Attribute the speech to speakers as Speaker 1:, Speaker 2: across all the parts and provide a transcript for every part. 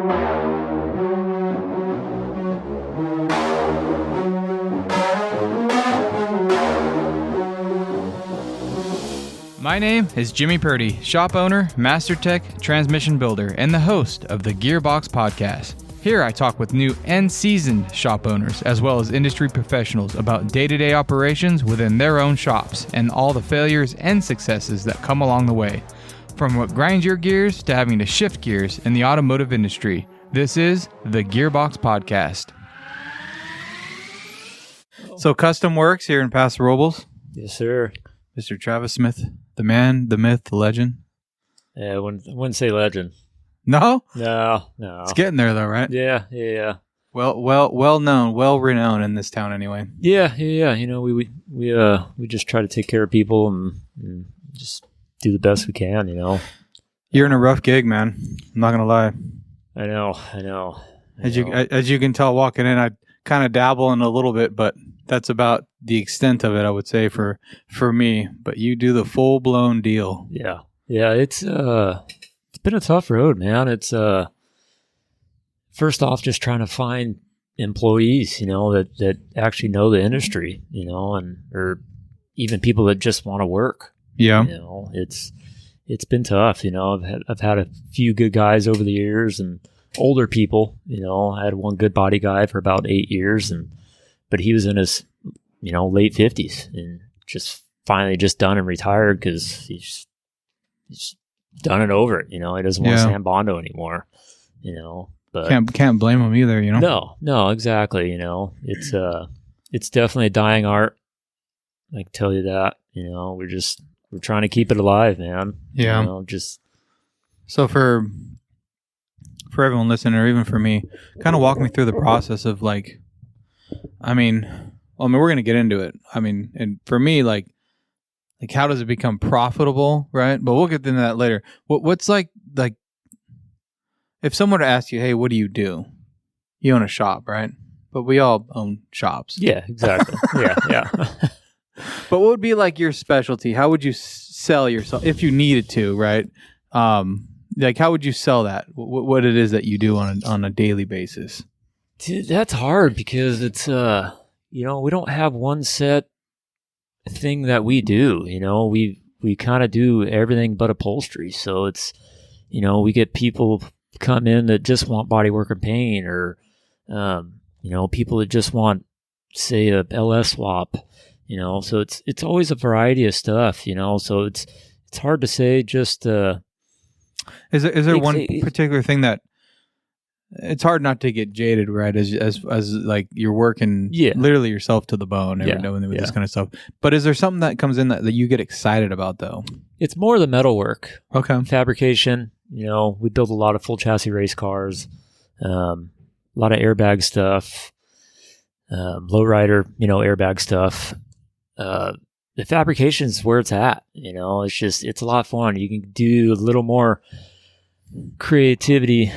Speaker 1: My name is Jimmy Purdy, shop owner, master tech, transmission builder, and the host of the Gearbox Podcast. Here I talk with new and seasoned shop owners, as well as industry professionals about day-to-day operations within their own shops and all the failures and successes that come along the way. From what grinds your gears to having to shift gears in the automotive industry, this is the Gearbox Podcast. So Custom Works here in Paso Robles.
Speaker 2: Yes, sir.
Speaker 1: Mr. Travis Smith, the man, the myth, the legend.
Speaker 2: Yeah, I wouldn't say legend.
Speaker 1: No?
Speaker 2: No.
Speaker 1: It's getting there though, right?
Speaker 2: Yeah.
Speaker 1: Well known, well renowned in this town anyway.
Speaker 2: Yeah. You know, we just try to take care of people and just do the best we can, you know.
Speaker 1: You're in a rough gig, man. I'm not gonna lie.
Speaker 2: I know.
Speaker 1: As you can tell walking in, I kind of dabble in a little bit, but that's about the extent of it, I would say, for me. But you do the full blown deal.
Speaker 2: Yeah. It's been a tough road, man. It's first off just trying to find employees, you know, that actually know the industry, you know, or even people that just want to work.
Speaker 1: Yeah.
Speaker 2: You know, it's been tough. You know, I've had a few good guys over the years and older people. You know, I had one good body guy for about 8 years, but he was in his, you know, late 50s and just finally just done and retired because he's done it over. You know, he doesn't want San Bondo anymore. You know, but
Speaker 1: can't blame him either. You
Speaker 2: know, no, exactly. You know, it's definitely a dying art. I can tell you that. You know, we're trying to keep it alive, man.
Speaker 1: Yeah.
Speaker 2: You know, just
Speaker 1: so for everyone listening, or even for me, kind of walk me through the process of like, I mean, we're going to get into it. I mean, and for me, like how does it become profitable, right? But we'll get into that later. What's like if someone were to ask you, hey, what do? You own a shop, right? But we all own shops.
Speaker 2: Yeah, exactly. yeah.
Speaker 1: But what would be like your specialty? How would you sell yourself if you needed to, right? Like how would you sell that? What it is that you do on a daily basis?
Speaker 2: Dude, that's hard because it's you know, we don't have one set thing that we do. You know, we kind of do everything but upholstery. So it's, you know, we get people come in that just want bodywork and paint, or you know, people that just want, say, a LS swap. You know, so it's always a variety of stuff. You know, so it's hard to say. Just
Speaker 1: is there one particular thing that it's hard not to get jaded, right? As like you're working literally yourself to the bone every day with this kind of stuff. But is there something that comes in that you get excited about though?
Speaker 2: It's more the metal work.
Speaker 1: Okay.
Speaker 2: Fabrication. You know, we build a lot of full chassis race cars, a lot of airbag stuff, lowrider, you know, airbag stuff. The fabrication is where it's at. You know, it's a lot of fun. You can do a little more creativity.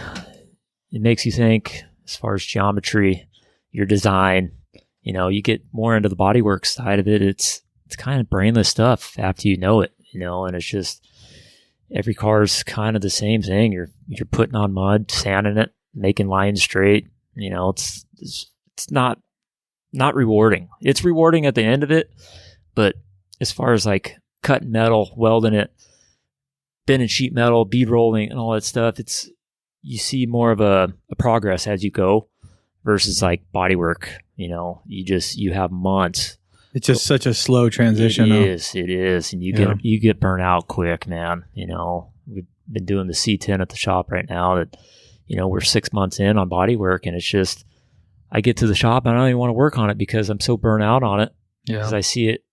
Speaker 2: It makes you think as far as geometry, your design. You know, you get more into the bodywork side of it. It's kind of brainless stuff after you know it. You know, and it's just every car's kind of the same thing. You're putting on mud, sanding it, making lines straight. You know, it's not rewarding. It's rewarding at the end of it, but as far as like cutting metal, welding it, bending sheet metal, bead rolling, and all that stuff, you see more of a progress as you go versus like bodywork. You know, you have months. It's
Speaker 1: just such a slow transition.
Speaker 2: It is, and you get burnt out quick, man. You know, we've been doing the C10 at the shop right now. That, you know, we're 6 months in on bodywork, and it's just I get to the shop and I don't even want to work on it because I'm so burnt out on it. Yeah, because I see it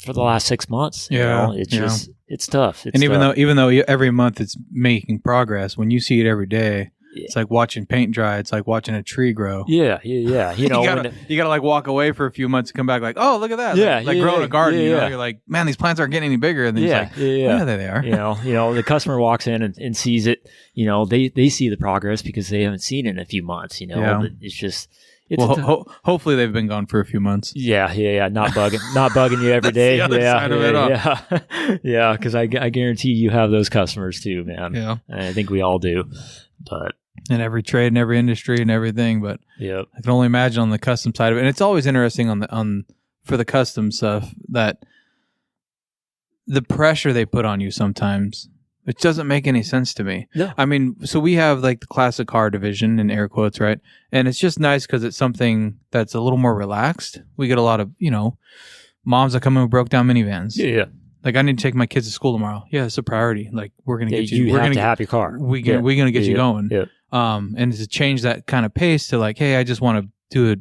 Speaker 2: for the last 6 months. You know? It's just it's tough.
Speaker 1: And even though every month it's making progress, when you see it every day, it's like watching paint dry. It's like watching a tree grow.
Speaker 2: Yeah. You know,
Speaker 1: you gotta like walk away for a few months and come back like, oh, look at that. Like growing a garden. You know, you're like, man, these plants aren't getting any bigger. And then yeah, there they are.
Speaker 2: You know, the customer walks in and sees it. You know, they see the progress because they haven't seen it in a few months. You know, but it's just.
Speaker 1: Hopefully they've been gone for a few months.
Speaker 2: Yeah. Not bugging you every day. Yeah. Because I guarantee you have those customers too, man. Yeah. And I think we all do. But
Speaker 1: in every trade and every industry and everything. But
Speaker 2: Yep.
Speaker 1: I can only imagine on the custom side of it. And it's always interesting for the custom stuff that the pressure they put on you sometimes, it doesn't make any sense to me.
Speaker 2: No.
Speaker 1: I mean, so we have like the classic car division in air quotes, right? And it's just nice because it's something that's a little more relaxed. We get a lot of, moms that come in with broke down minivans.
Speaker 2: Yeah.
Speaker 1: Like, I need to take my kids to school tomorrow. Yeah, it's a priority. Like, we're going to get you.
Speaker 2: You
Speaker 1: We're
Speaker 2: have
Speaker 1: going
Speaker 2: to have your car.
Speaker 1: We're going to get you going.
Speaker 2: Yeah.
Speaker 1: And to change that kind of pace to like, hey, I just want to do it.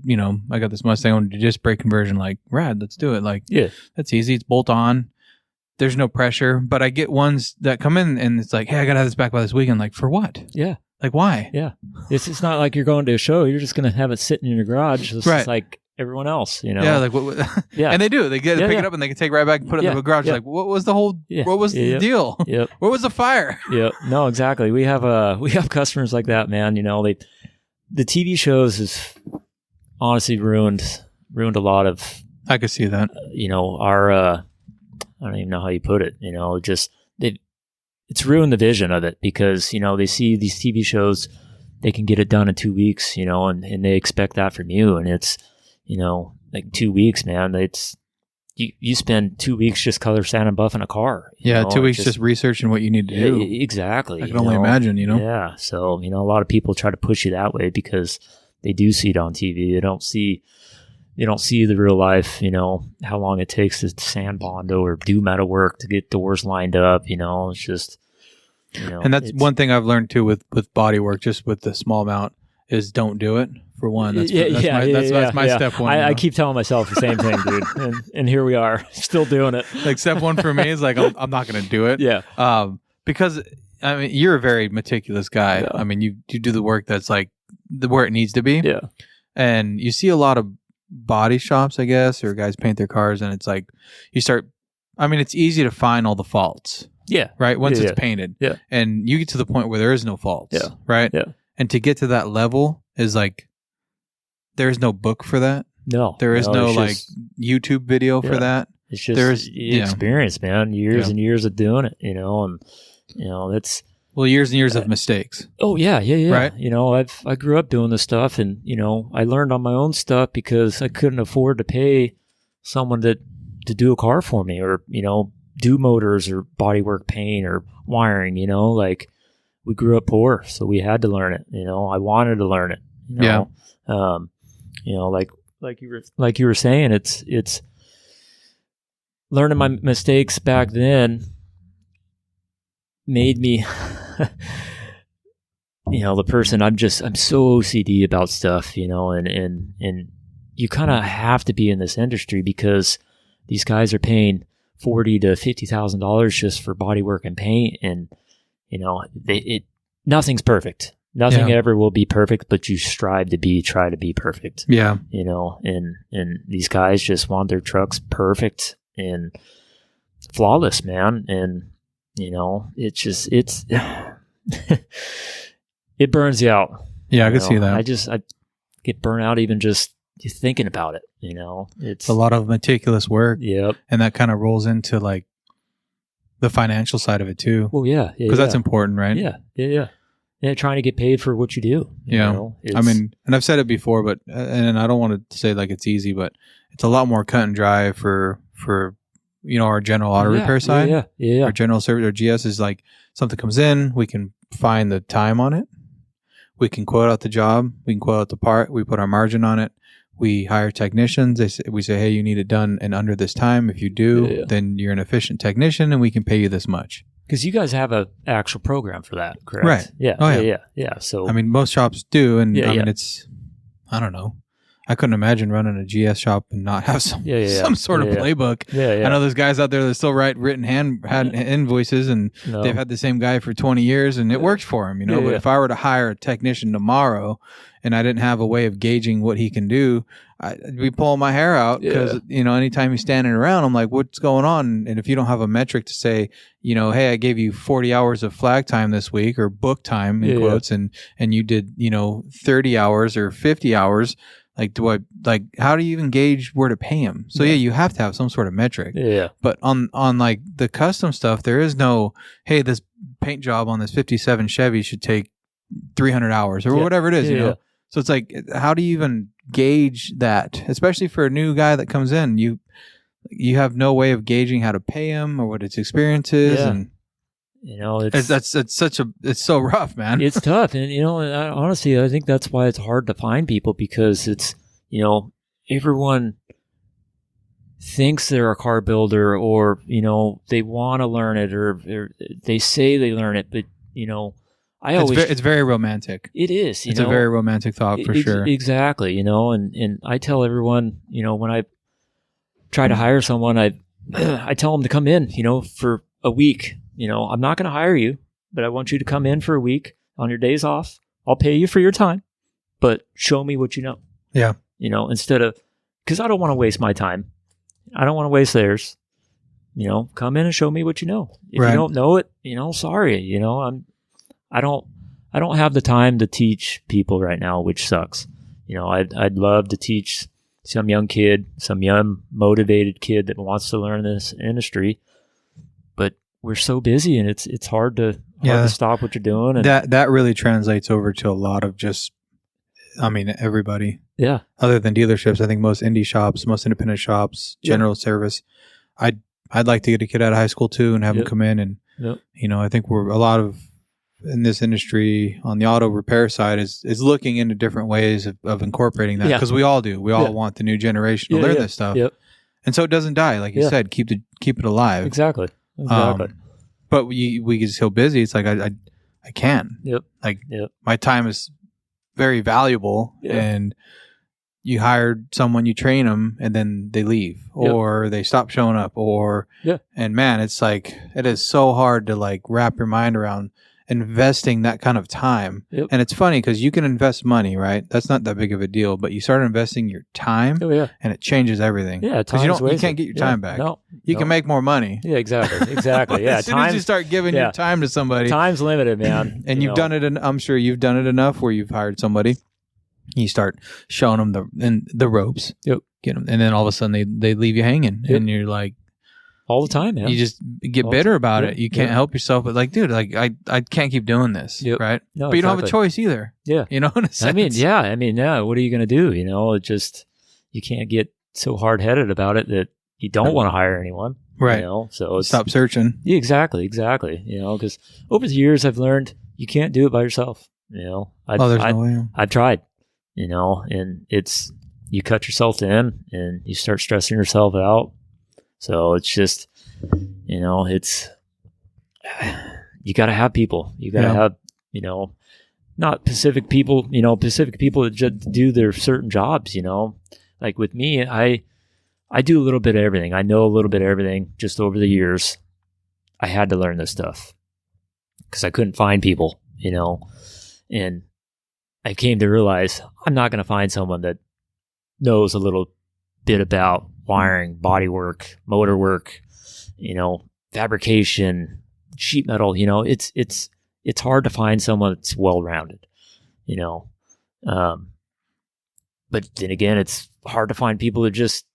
Speaker 1: I got this Mustang. I want to do disc brake conversion. Like, rad, let's do it. Like,
Speaker 2: Yeah.
Speaker 1: that's easy. It's bolt on. There's no pressure. But I get ones that come in and it's like, hey, I got to have this back by this weekend. Like, for what?
Speaker 2: Yeah.
Speaker 1: Like, why?
Speaker 2: Yeah. It's not like you're going to a show. You're just going to have it sitting in your garage. It's
Speaker 1: Right.
Speaker 2: just like everyone else,
Speaker 1: Yeah, like what?
Speaker 2: Yeah.
Speaker 1: And they do. They pick
Speaker 2: Yeah.
Speaker 1: it up and they can take it right back and put it in the garage.
Speaker 2: Yeah.
Speaker 1: Like, what was the whole?
Speaker 2: Yeah.
Speaker 1: What was the deal?
Speaker 2: Yep.
Speaker 1: Where was the fire?
Speaker 2: Yep. No, exactly. We have customers like that, man. The TV shows has honestly ruined a lot of.
Speaker 1: I could see that.
Speaker 2: Our I don't even know how you put it. It's ruined the vision of it because they see these TV shows, they can get it done in 2 weeks, and they expect that from you, and it's like 2 weeks, man. It's you spend 2 weeks just color sanding and buffing a car.
Speaker 1: Yeah, 2 weeks just researching what you need to do.
Speaker 2: Exactly.
Speaker 1: I can only imagine,
Speaker 2: Yeah. So, a lot of people try to push you that way because they do see it on TV. They don't see the real life, how long it takes to sand bond or do metal work to get doors lined up, it's just,
Speaker 1: And that's one thing I've learned too with body work, just with the small mount, is don't do it. For one, that's my step one.
Speaker 2: I keep telling myself the same thing, dude, and here we are, still doing it.
Speaker 1: Like step one for me is like I'm not going to do it.
Speaker 2: Yeah.
Speaker 1: Because I mean you're a very meticulous guy. Yeah. I mean you do the work that's like where it needs to be.
Speaker 2: Yeah.
Speaker 1: And you see a lot of body shops, I guess, or guys paint their cars, and it's like it's easy to find all the faults.
Speaker 2: Yeah.
Speaker 1: Right. Once it's painted.
Speaker 2: Yeah.
Speaker 1: And you get to the point where there is no faults.
Speaker 2: Yeah.
Speaker 1: Right.
Speaker 2: Yeah.
Speaker 1: And to get to that level is like. There's no book for that.
Speaker 2: No.
Speaker 1: There is no like YouTube video for that.
Speaker 2: It's just experience, man. Years and years of doing it, and that's
Speaker 1: years and years of mistakes.
Speaker 2: Oh yeah.
Speaker 1: Right.
Speaker 2: I grew up doing this stuff, and I learned on my own stuff because I couldn't afford to pay someone to do a car for me, or do motors or bodywork paint or wiring. Like we grew up poor, so we had to learn it. I wanted to learn it. Like you were saying, it's learning my mistakes back then made me, the person I'm so OCD about stuff, and you kind of have to be in this industry because these guys are paying $40,000 to $50,000 just for bodywork and paint, and nothing's perfect. Nothing ever will be perfect, but you try to be perfect.
Speaker 1: Yeah.
Speaker 2: And these guys just want their trucks perfect and flawless, man. And, it burns you out.
Speaker 1: Yeah, I can see that.
Speaker 2: I get burnt out even just thinking about it, It's
Speaker 1: a lot of meticulous work.
Speaker 2: Yep.
Speaker 1: And that kind of rolls into like the financial side of it too.
Speaker 2: Well, yeah.
Speaker 1: Because that's important, right?
Speaker 2: Yeah. Yeah, trying to get paid for what you do.
Speaker 1: I mean, and I've said it before, but and I don't want to say like it's easy, but it's a lot more cut and dry for our general auto repair side.
Speaker 2: Yeah.
Speaker 1: Our general service, our GS is like something comes in, we can find the time on it, we can quote out the job, we can quote out the part, we put our margin on it, we hire technicians. We say, hey, you need it done in under this time. If you do, then you're an efficient technician, and we can pay you this much.
Speaker 2: Because you guys have an actual program for that, correct?
Speaker 1: Right.
Speaker 2: Yeah.
Speaker 1: Oh,
Speaker 2: yeah. So
Speaker 1: I mean, most shops do, and I mean, it's I don't know. I couldn't imagine running a GS shop and not have some sort of playbook.
Speaker 2: Yeah.
Speaker 1: I know there's guys out there that still write written hand invoices, and they've had the same guy for 20 years, and it works for him, But if I were to hire a technician tomorrow, and I didn't have a way of gauging what he can do, I'd be pulling my hair out because anytime he's standing around, I'm like, what's going on? And if you don't have a metric to say, hey, I gave you 40 hours of flag time this week, or book time in quotes, and you did 30 hours or 50 hours. Like, how do you even gauge where to pay him? So you have to have some sort of metric.
Speaker 2: Yeah.
Speaker 1: But on like the custom stuff, there is no, hey, this paint job on this 57 Chevy should take 300 hours or whatever it is, you know? So it's like, how do you even gauge that? Especially for a new guy that comes in, you have no way of gauging how to pay him or what his experience is.
Speaker 2: Yeah.
Speaker 1: And
Speaker 2: you know,
Speaker 1: it's so rough, man.
Speaker 2: It's tough. And, you know, honestly, I think that's why it's hard to find people, because it's, you know, everyone thinks they're a car builder, or, you know, they want to learn it, or they say they learn it, but, you know,
Speaker 1: it's very romantic.
Speaker 2: It is.
Speaker 1: It's a very romantic thought for sure.
Speaker 2: Exactly. You know, and I tell everyone, you know, when I try to hire someone, I tell them to come in, you know, for a week. You know, I'm not going to hire you, but I want you to come in for a week on your days off. I'll pay you for your time, but show me what you know.
Speaker 1: Yeah.
Speaker 2: You know, instead of, because I don't want to waste my time. I don't want to waste theirs. You know, come in and show me what you know. If you don't know it, you know, sorry. You know, I don't have the time to teach people right now, which sucks. You know, I'd love to teach some young kid, some young motivated kid that wants to learn this industry, but we're so busy, and it's hard to stop what you're doing. And
Speaker 1: that really translates over to a lot of just, I mean, everybody.
Speaker 2: Yeah.
Speaker 1: Other than dealerships, I think most indie shops, most independent shops, general service. I'd like to get a kid out of high school too and have them come in, and you know, I think we're a lot of in this industry on the auto repair side is looking into different ways of incorporating that, because we all do. We all want the new generation to learn this stuff, and so it doesn't die, like you said. Keep it alive.
Speaker 2: Exactly.
Speaker 1: But we get so busy. It's like I can't. My time is very valuable, and you hired someone, you train them, and then they leave or they stop showing up, and man, it's like, it is so hard to like wrap your mind around investing that kind of time. And it's funny because you can invest money, right? That's not that big of a deal, but you start investing your time and it changes everything. Because you can't get your time back. You can make more money.
Speaker 2: Yeah, exactly. Yeah.
Speaker 1: As soon as you start giving your time to somebody,
Speaker 2: time's limited, man.
Speaker 1: And you've done it, and I'm sure you've done it enough where you've hired somebody, you start showing them the ropes, get them, and then all of a sudden they leave you hanging, and you're like,
Speaker 2: all the time, man.
Speaker 1: You just get bitter about it. You can't help yourself, but like, dude, like I can't keep doing this, right?
Speaker 2: No,
Speaker 1: but you don't have a choice either.
Speaker 2: Yeah,
Speaker 1: you know, in a sense.
Speaker 2: I mean, what are you gonna do? You know, it just, you can't get so hard headed about it that you don't want to hire anyone,
Speaker 1: right?
Speaker 2: You know, so
Speaker 1: stop searching.
Speaker 2: Yeah, exactly. You know, because over the years I've learned you can't do it by yourself. You know,
Speaker 1: there's no way.
Speaker 2: I've tried. You know, and it's, you cut yourself in and you start stressing yourself out. So it's just, you know, it's, you got to have people. You got to have, you know, not Pacific people that just do their certain jobs, you know. Like with me, I do a little bit of everything. I know a little bit of everything. Just over the years, I had to learn this stuff because I couldn't find people, you know. And I came to realize I'm not going to find someone that knows a little bit about wiring, body work, motor work, you know, fabrication, sheet metal. You know, it's hard to find someone that's well-rounded, you know. But then again, it's hard to find people that just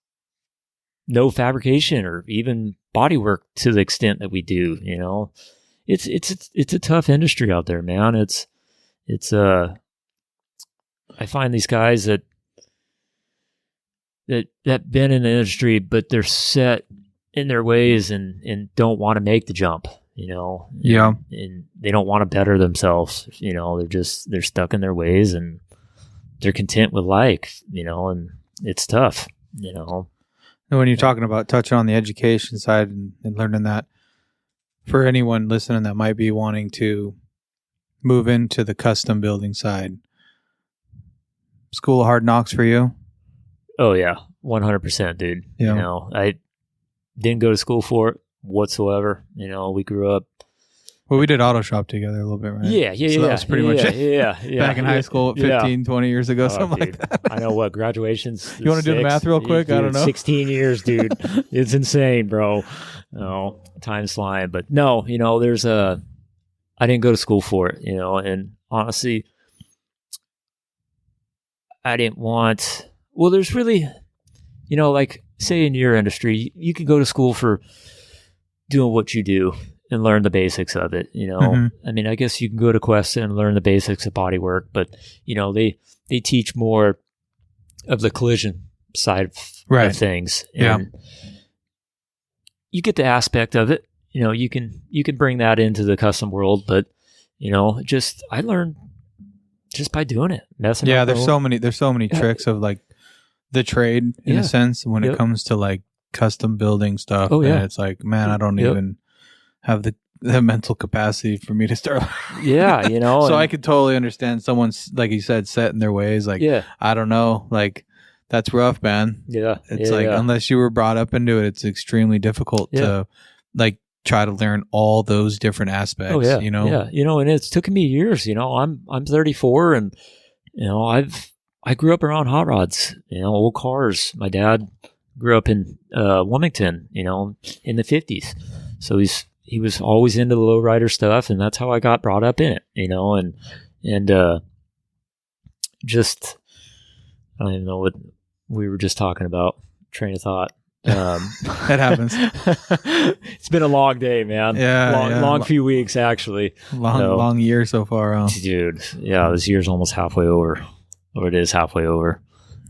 Speaker 2: know fabrication or even body work to the extent that we do. You know, it's a tough industry out there, man. I find these guys that been in the industry, but they're set in their ways and don't want to make the jump, you know. And they don't want to better themselves, you know. They're stuck in their ways and they're content with life, you know. And it's tough, you know.
Speaker 1: And when you're talking about touching on the education side and learning that, for anyone listening that might be wanting to move into the custom building side, School of Hard Knocks for you?
Speaker 2: Oh yeah, 100%, dude.
Speaker 1: Yeah.
Speaker 2: You know, I didn't go to school for it whatsoever. You know, we grew up.
Speaker 1: Well, we did auto shop together a little bit, right?
Speaker 2: Yeah.
Speaker 1: So that was pretty much it.
Speaker 2: Yeah.
Speaker 1: Back in high school, 15, 20 years ago, something
Speaker 2: dude.
Speaker 1: like that.
Speaker 2: I know what, graduations.
Speaker 1: You want to do the math real quick?
Speaker 2: Dude,
Speaker 1: I don't know.
Speaker 2: 16 years, dude. It's insane, bro. No, time's flying. But no, you know, I didn't go to school for it, you know, and honestly, I didn't want, well, there's really, you know, like say in your industry, you could go to school for doing what you do. and learn the basics of it. I mean, I guess you can go to Quest and learn the basics of bodywork, but they teach more of the collision side of things. And you get the aspect of it. You can bring that into the custom world, but I learned just by doing it. Messing up.
Speaker 3: There's so many tricks of like the trade in a sense when it comes to like custom building stuff. And it's like, man, I don't even have the mental capacity for me to start.
Speaker 2: So
Speaker 3: I could totally understand someone's, like you said, set in their ways. Like, I don't know, like that's rough, man. It's unless you were brought up into it, it's extremely difficult to like try to learn all those different aspects.
Speaker 2: And it's taken me years. I'm 34, and I grew up around hot rods, old cars. My dad grew up in Wilmington, in the 50s, so he was always into the lowrider stuff, and that's how I got brought up in it. And just I don't even know what we were just talking about. Train of thought.
Speaker 3: That happens.
Speaker 2: It's been a long day, man. Long few weeks, actually.
Speaker 3: Long year so far, huh?
Speaker 2: Dude. This year's almost halfway over, or it is halfway over.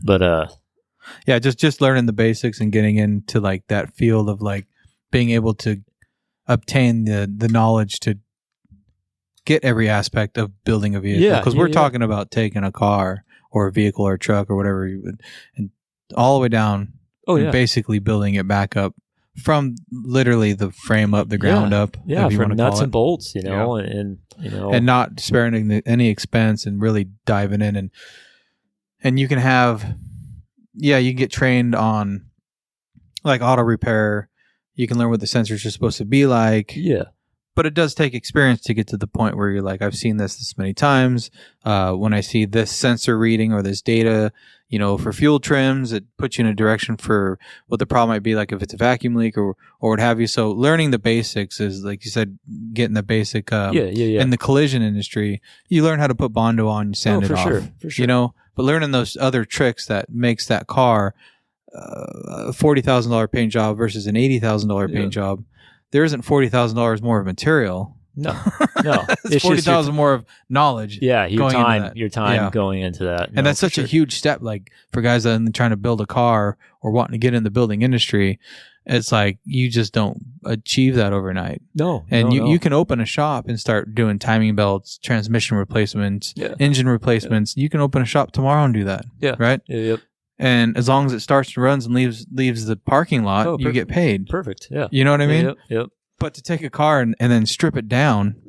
Speaker 2: But
Speaker 3: just learning the basics and getting into like that field of like being able to obtain the knowledge to get every aspect of building a vehicle. Because we're talking about taking a car or a vehicle or a truck or whatever and all the way down. Basically building it back up from literally the frame up, the ground up.
Speaker 2: From nuts and bolts, and
Speaker 3: not sparing any expense and really diving in and you can have, you can get trained on like auto repair. You can learn what the sensors are supposed to be like. But it does take experience to get to the point where you're like, I've seen this many times. When I see this sensor reading or this data, for fuel trims, it puts you in a direction for what the problem might be, like if it's a vacuum leak or what have you. So learning the basics is, like you said, getting the basic. In the collision industry, you learn how to put Bondo on, you sand it off.
Speaker 2: For sure.
Speaker 3: But learning those other tricks that makes that car a $40,000 paint job versus an $80,000 paint job. There isn't $40,000 more of material.
Speaker 2: No.
Speaker 3: It's $40,000 more of knowledge.
Speaker 2: Your time going into that.
Speaker 3: And that's such a huge step, like for guys that are trying to build a car or wanting to get in the building industry. It's like you just don't achieve that overnight. You can open a shop and start doing timing belts, transmission replacements, engine replacements. You can open a shop tomorrow and do that. Right? And as long as it starts and runs and leaves the parking lot, you get paid.
Speaker 2: Perfect. Yeah.
Speaker 3: You know what I mean?
Speaker 2: Yep.
Speaker 3: But to take a car and then strip it down,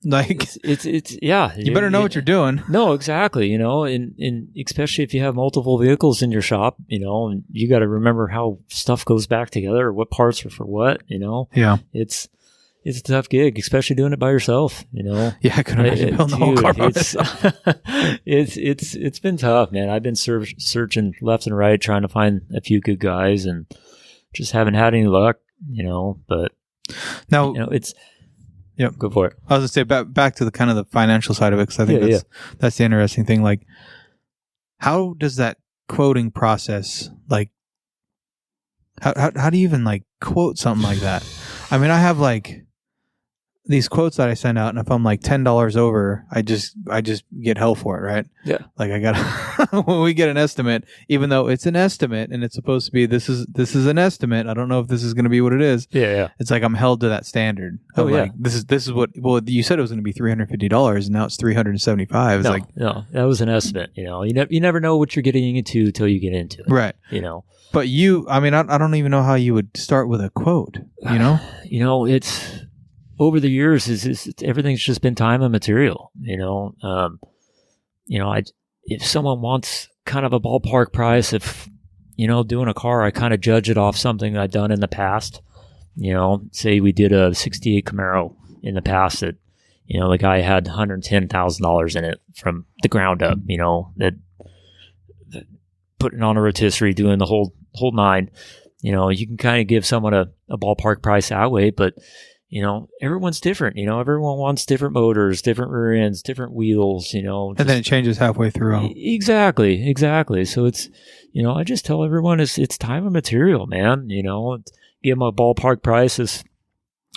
Speaker 3: like
Speaker 2: it's
Speaker 3: you better know what you're doing.
Speaker 2: No, exactly. And especially if you have multiple vehicles in your shop, and you got to remember how stuff goes back together, what parts are for what. It's a tough gig, especially doing it by yourself,
Speaker 3: I couldn't imagine building the whole car by myself.
Speaker 2: It's been tough, man. I've been searching left and right, trying to find a few good guys, and just haven't had any luck, but
Speaker 3: now
Speaker 2: it's, go for it.
Speaker 3: I was going to say back to the kind of the financial side of it, because I think that's the interesting thing. Like, how does that quoting process, like, how do you even like quote something like that? I mean, I have like these quotes that I send out, and if I'm like $10 over, I just get hell for it, right? Like I got when we get an estimate, even though it's an estimate and it's supposed to be this is an estimate. I don't know if this is going to be what it is. It's like I'm held to that standard. Like, this is what. Well, you said it was going to be $350, and now it's $375. It's
Speaker 2: no, that was an estimate. You never know what you're getting into until you get into it,
Speaker 3: right? But I don't even know how you would start with a quote.
Speaker 2: It's over the years, everything's just been time and material. If someone wants kind of a ballpark price, if doing a car, I kind of judge it off something I've done in the past. Say we did a '68 Camaro in the past that the guy had $110,000 in it from the ground up. That putting on a rotisserie, doing the whole nine. You can kind of give someone a ballpark price that way, but everyone's different. Everyone wants different motors, different rear ends, different wheels.
Speaker 3: And then it changes halfway through.
Speaker 2: Exactly. So it's, I just tell everyone it's time and material, man. Give them a ballpark price is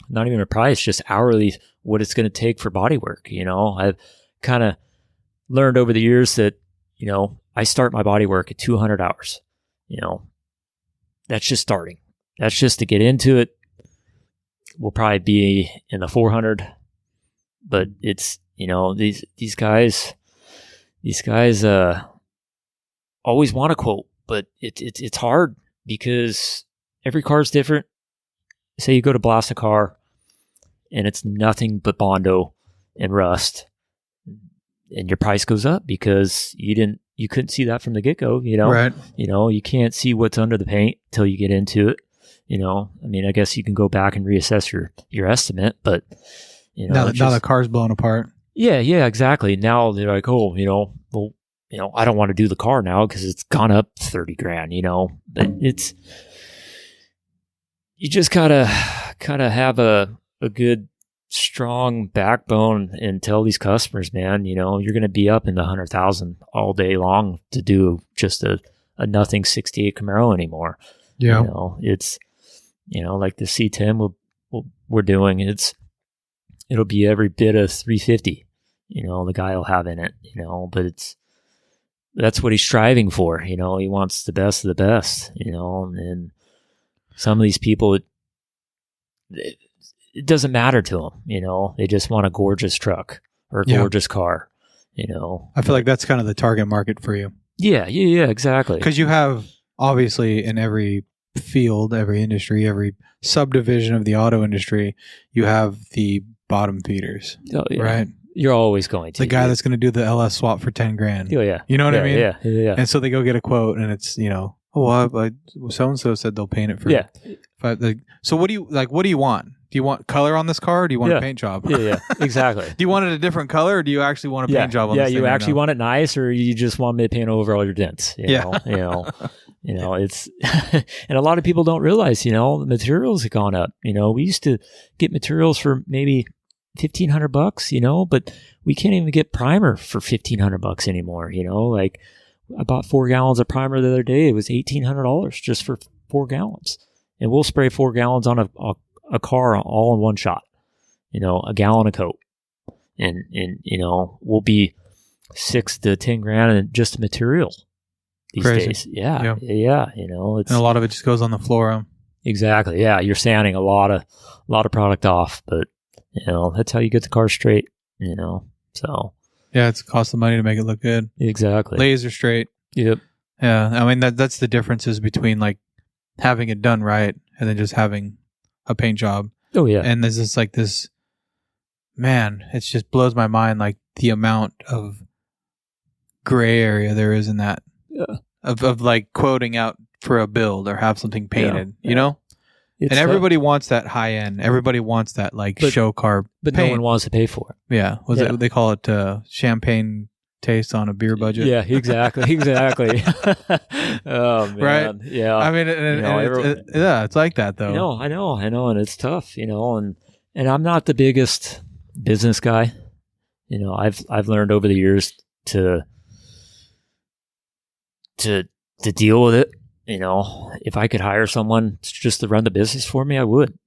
Speaker 2: not even a price, just hourly, what it's going to take for body work. I've kind of learned over the years that, I start my body work at 200 hours. That's just starting. That's just to get into it. We'll probably be in the 400, but it's, these guys always want a quote, but it's hard because every car is different. Say you go to blast a car and it's nothing but Bondo and rust, and your price goes up because you couldn't see that from the get-go,
Speaker 3: Right.
Speaker 2: You can't see what's under the paint till you get into it. I guess you can go back and reassess your estimate, but
Speaker 3: now the car's blown apart.
Speaker 2: Yeah, exactly. Now they're like, oh, well, I don't want to do the car now because it's gone up $30,000, but you just gotta have a good, strong backbone and tell these customers, man, you're going to be up in the 100,000 all day long to do just a nothing 68 Camaro anymore.
Speaker 3: Yeah.
Speaker 2: It's, like the C10 we're doing, it'll be every bit of 350, the guy will have in it, but that's what he's striving for. He wants the best of the best, and some of these people, it doesn't matter to them, they just want a gorgeous truck or a gorgeous car, I
Speaker 3: feel like that's kind of the target market for you.
Speaker 2: Yeah, exactly.
Speaker 3: Because you have, obviously, in every field, every industry, every subdivision of the auto industry, you have the bottom feeders, right? You're
Speaker 2: always going to.
Speaker 3: The guy that's going to do the LS swap for $10,000.
Speaker 2: Oh, yeah.
Speaker 3: You know what I mean?
Speaker 2: Yeah.
Speaker 3: And so they go get a quote and it's, so-and-so said they'll paint it for so what do you want? Do you want color on this car or do you want a paint job?
Speaker 2: Yeah, exactly.
Speaker 3: Do you want it a different color or do you actually want a paint job on this thing?
Speaker 2: Yeah, you actually want it nice or you just want me to paint over all your dents? It's and a lot of people don't realize, the materials have gone up. We used to get materials for maybe $1,500, but we can't even get primer for $1,500 anymore. Like I bought 4 gallons of primer the other day. It was $1,800 just for 4 gallons, and we'll spray 4 gallons on a car all in one shot. A gallon of coat, and we'll be $6,000 to $10,000 in just material these
Speaker 3: Crazy.
Speaker 2: days. Yeah.
Speaker 3: And a lot of it just goes on the floor.
Speaker 2: Exactly. Yeah, you're sanding a lot of product off, but that's how you get the car straight. So
Speaker 3: yeah, it's cost of money to make it look good.
Speaker 2: Exactly.
Speaker 3: Laser straight.
Speaker 2: Yep.
Speaker 3: Yeah, I mean that's the differences between like having it done right and then just having a paint job.
Speaker 2: Oh yeah.
Speaker 3: And there's just like this, man, it just blows my mind like the amount of gray area there is in that.
Speaker 2: Yeah.
Speaker 3: Of like quoting out for a build or have something painted, you know?
Speaker 2: It's
Speaker 3: and everybody wants that high end. Everybody wants that like show car
Speaker 2: but
Speaker 3: paint.
Speaker 2: No one wants to pay for it.
Speaker 3: Yeah. It they call it champagne taste on a beer budget?
Speaker 2: Yeah, exactly. Oh man.
Speaker 3: Right?
Speaker 2: Yeah.
Speaker 3: I mean, it's like that though.
Speaker 2: I know, and it's tough, and I'm not the biggest business guy. I've learned over the years to deal with it. If I could hire someone just to run the business for me, I would.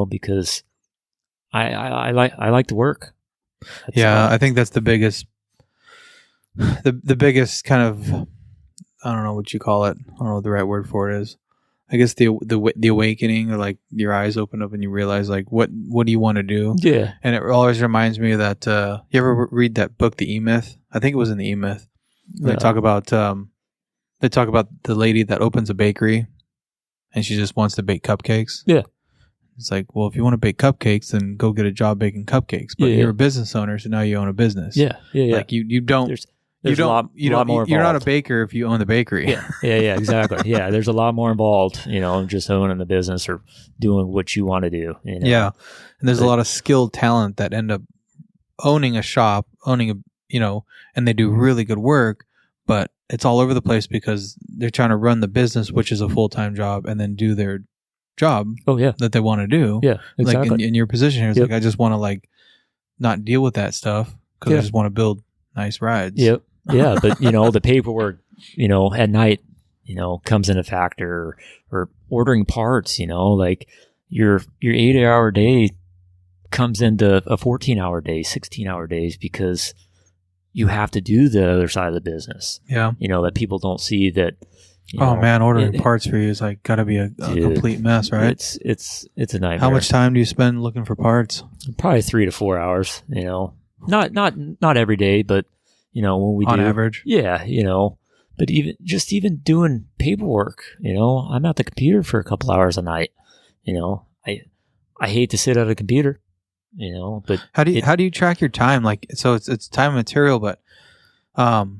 Speaker 2: Because I like to work.
Speaker 3: I think that's the biggest kind of, I don't know what you call it. I don't know what the right word for it is. I guess the awakening, or like your eyes open up and you realize like what do you want to do?
Speaker 2: Yeah.
Speaker 3: And it always reminds me of that. You ever read that book, The E-Myth? I think it was in The E-Myth. They talk about the lady that opens a bakery and she just wants to bake cupcakes.
Speaker 2: Yeah.
Speaker 3: It's like, well, if you want to bake cupcakes, then go get a job baking cupcakes. But you're a business owner, so now you own a business.
Speaker 2: Yeah.
Speaker 3: Like you don't.
Speaker 2: There's a lot more involved.
Speaker 3: You're not a baker if you own the bakery.
Speaker 2: Yeah, exactly. Yeah, there's a lot more involved, just owning the business or doing what you want to do.
Speaker 3: Yeah, and there's a lot of skilled talent that end up owning a shop, and they do really good work, but it's all over the place because they're trying to run the business, which is a full-time job, and then do their job.
Speaker 2: Oh yeah,
Speaker 3: that they want to do.
Speaker 2: Yeah, exactly.
Speaker 3: Like in your position here, it's like I just want to like not deal with that stuff because I just want to build nice rides.
Speaker 2: Yep. Yeah, but the paperwork, at night, comes in a factor, or ordering parts, like your 8-hour day comes into a 14-hour day, 16-hour days, because you have to do the other side of the business.
Speaker 3: Yeah.
Speaker 2: That people don't see that.
Speaker 3: Ordering parts for you is like got to be a complete mess, right?
Speaker 2: It's a nightmare.
Speaker 3: How much time do you spend looking for parts?
Speaker 2: Probably 3 to 4 hours. Not every day, but when we
Speaker 3: on average.
Speaker 2: Yeah, but even doing paperwork, I'm at the computer for a couple hours a night. I hate to sit at a computer, but
Speaker 3: how do you track your time? Like, so it's time and material, but do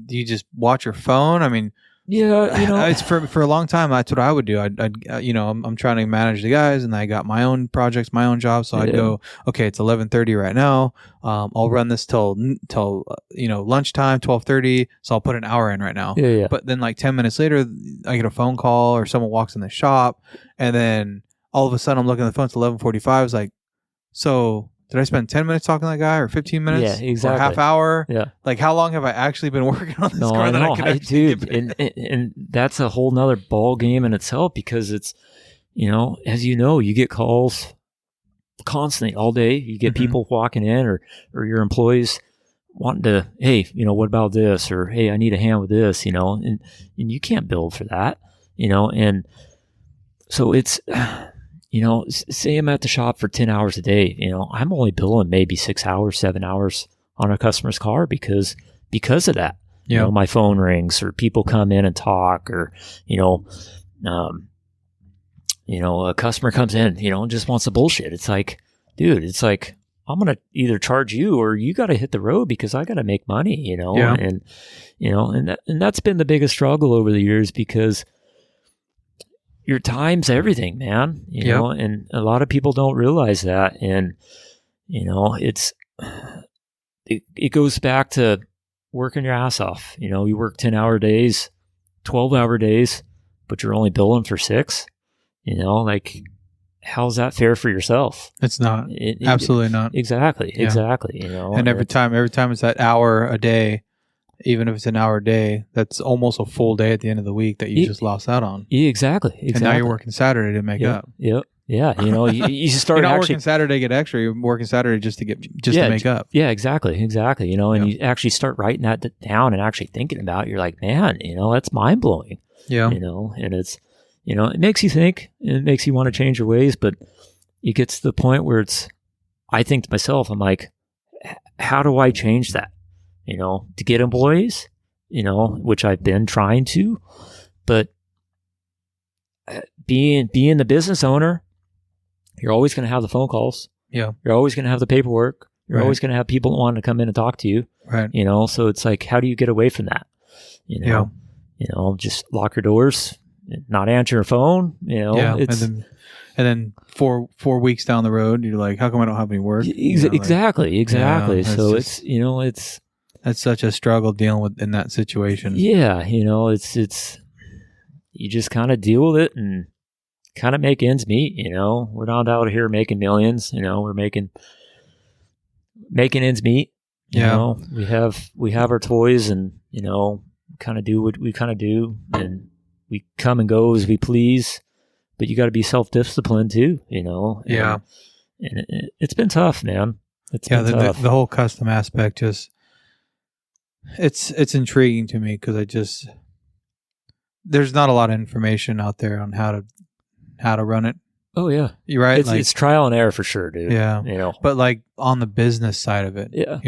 Speaker 3: you just watch your phone?
Speaker 2: Yeah,
Speaker 3: it's for a long time. That's what I would do. I'm trying to manage the guys, and I got my own projects, my own jobs. So I'd go, okay, it's 11:30 right now. I'll run this till lunchtime, 12:30. So I'll put an hour in right now.
Speaker 2: Yeah.
Speaker 3: But then like 10 minutes later, I get a phone call or someone walks in the shop, and then all of a sudden I'm looking at the phone. It's 11:45. It's like, so did I spend 10 minutes talking to that guy, or 15 minutes?
Speaker 2: Yeah, exactly.
Speaker 3: Or a half hour?
Speaker 2: Yeah.
Speaker 3: Like, how long have I actually been working on this car that I can actually get
Speaker 2: and that's a whole nother ball game in itself, because it's, as you get calls constantly all day. You get people walking in, or your employees wanting to, hey, what about this? Or, hey, I need a hand with this, and you can't build for that, and so it's, say I'm at the shop for 10 hours a day, I'm only billing maybe 6 hours, 7 hours on a customer's car because of that.
Speaker 3: Yeah.
Speaker 2: My phone rings, or people come in and talk, or, a customer comes in, and just wants to bullshit. It's like, dude, I'm going to either charge you, or you got to hit the road because I got to make money,
Speaker 3: Yeah.
Speaker 2: and that's been the biggest struggle over the years, because your time's everything, man, and a lot of people don't realize that. And, it goes back to working your ass off. You work 10-hour days, 12-hour days, but you're only billing for 6, like, how's that fair for yourself?
Speaker 3: It's not. Absolutely not.
Speaker 2: Exactly.
Speaker 3: Yeah.
Speaker 2: Exactly.
Speaker 3: And every time it's that hour a day, even if it's an hour a day, that's almost a full day at the end of the week that you just lost out on.
Speaker 2: Yeah, exactly.
Speaker 3: And now you're working Saturday to make up.
Speaker 2: Yep. Yeah. You start
Speaker 3: you're not working Saturday to get extra. You're working Saturday just to make up.
Speaker 2: Yeah, exactly. And you actually start writing that down and actually thinking about it. You're like, man, that's mind blowing.
Speaker 3: Yeah.
Speaker 2: And it's, it makes you think, and it makes you want to change your ways, but it gets to the point where I think to myself, I'm like, how do I change that? To get employees, which I've been trying to, but being the business owner, you're always going to have the phone calls.
Speaker 3: Yeah.
Speaker 2: You're always going to have the paperwork. You're
Speaker 3: Right.
Speaker 2: always going to have people wanting to come in and talk to you.
Speaker 3: Right.
Speaker 2: So it's like, how do you get away from that?
Speaker 3: Yeah.
Speaker 2: Just lock your doors, not answer your phone.
Speaker 3: Yeah.
Speaker 2: It's,
Speaker 3: and then 4 weeks down the road, you're like, how come I don't have any work?
Speaker 2: Exactly.
Speaker 3: Yeah,
Speaker 2: So
Speaker 3: just-
Speaker 2: it's
Speaker 3: that's such a struggle dealing with in that situation.
Speaker 2: yeah, it's you just kind of deal with it and kind of make ends meet. We're not out here making millions. We're making ends meet.
Speaker 3: Yeah.
Speaker 2: We have our toys, and kind of do what we kind of do, and we come and go as we please. But you got to be self-disciplined too.
Speaker 3: Yeah.
Speaker 2: And it's been tough, man. It's been tough.
Speaker 3: The whole custom aspect just it's intriguing to me, because there's not a lot of information out there on how to run it.
Speaker 2: Oh yeah,
Speaker 3: You're right.
Speaker 2: It's trial and error for sure, dude.
Speaker 3: Yeah. But like on the business side of it,
Speaker 2: Yeah.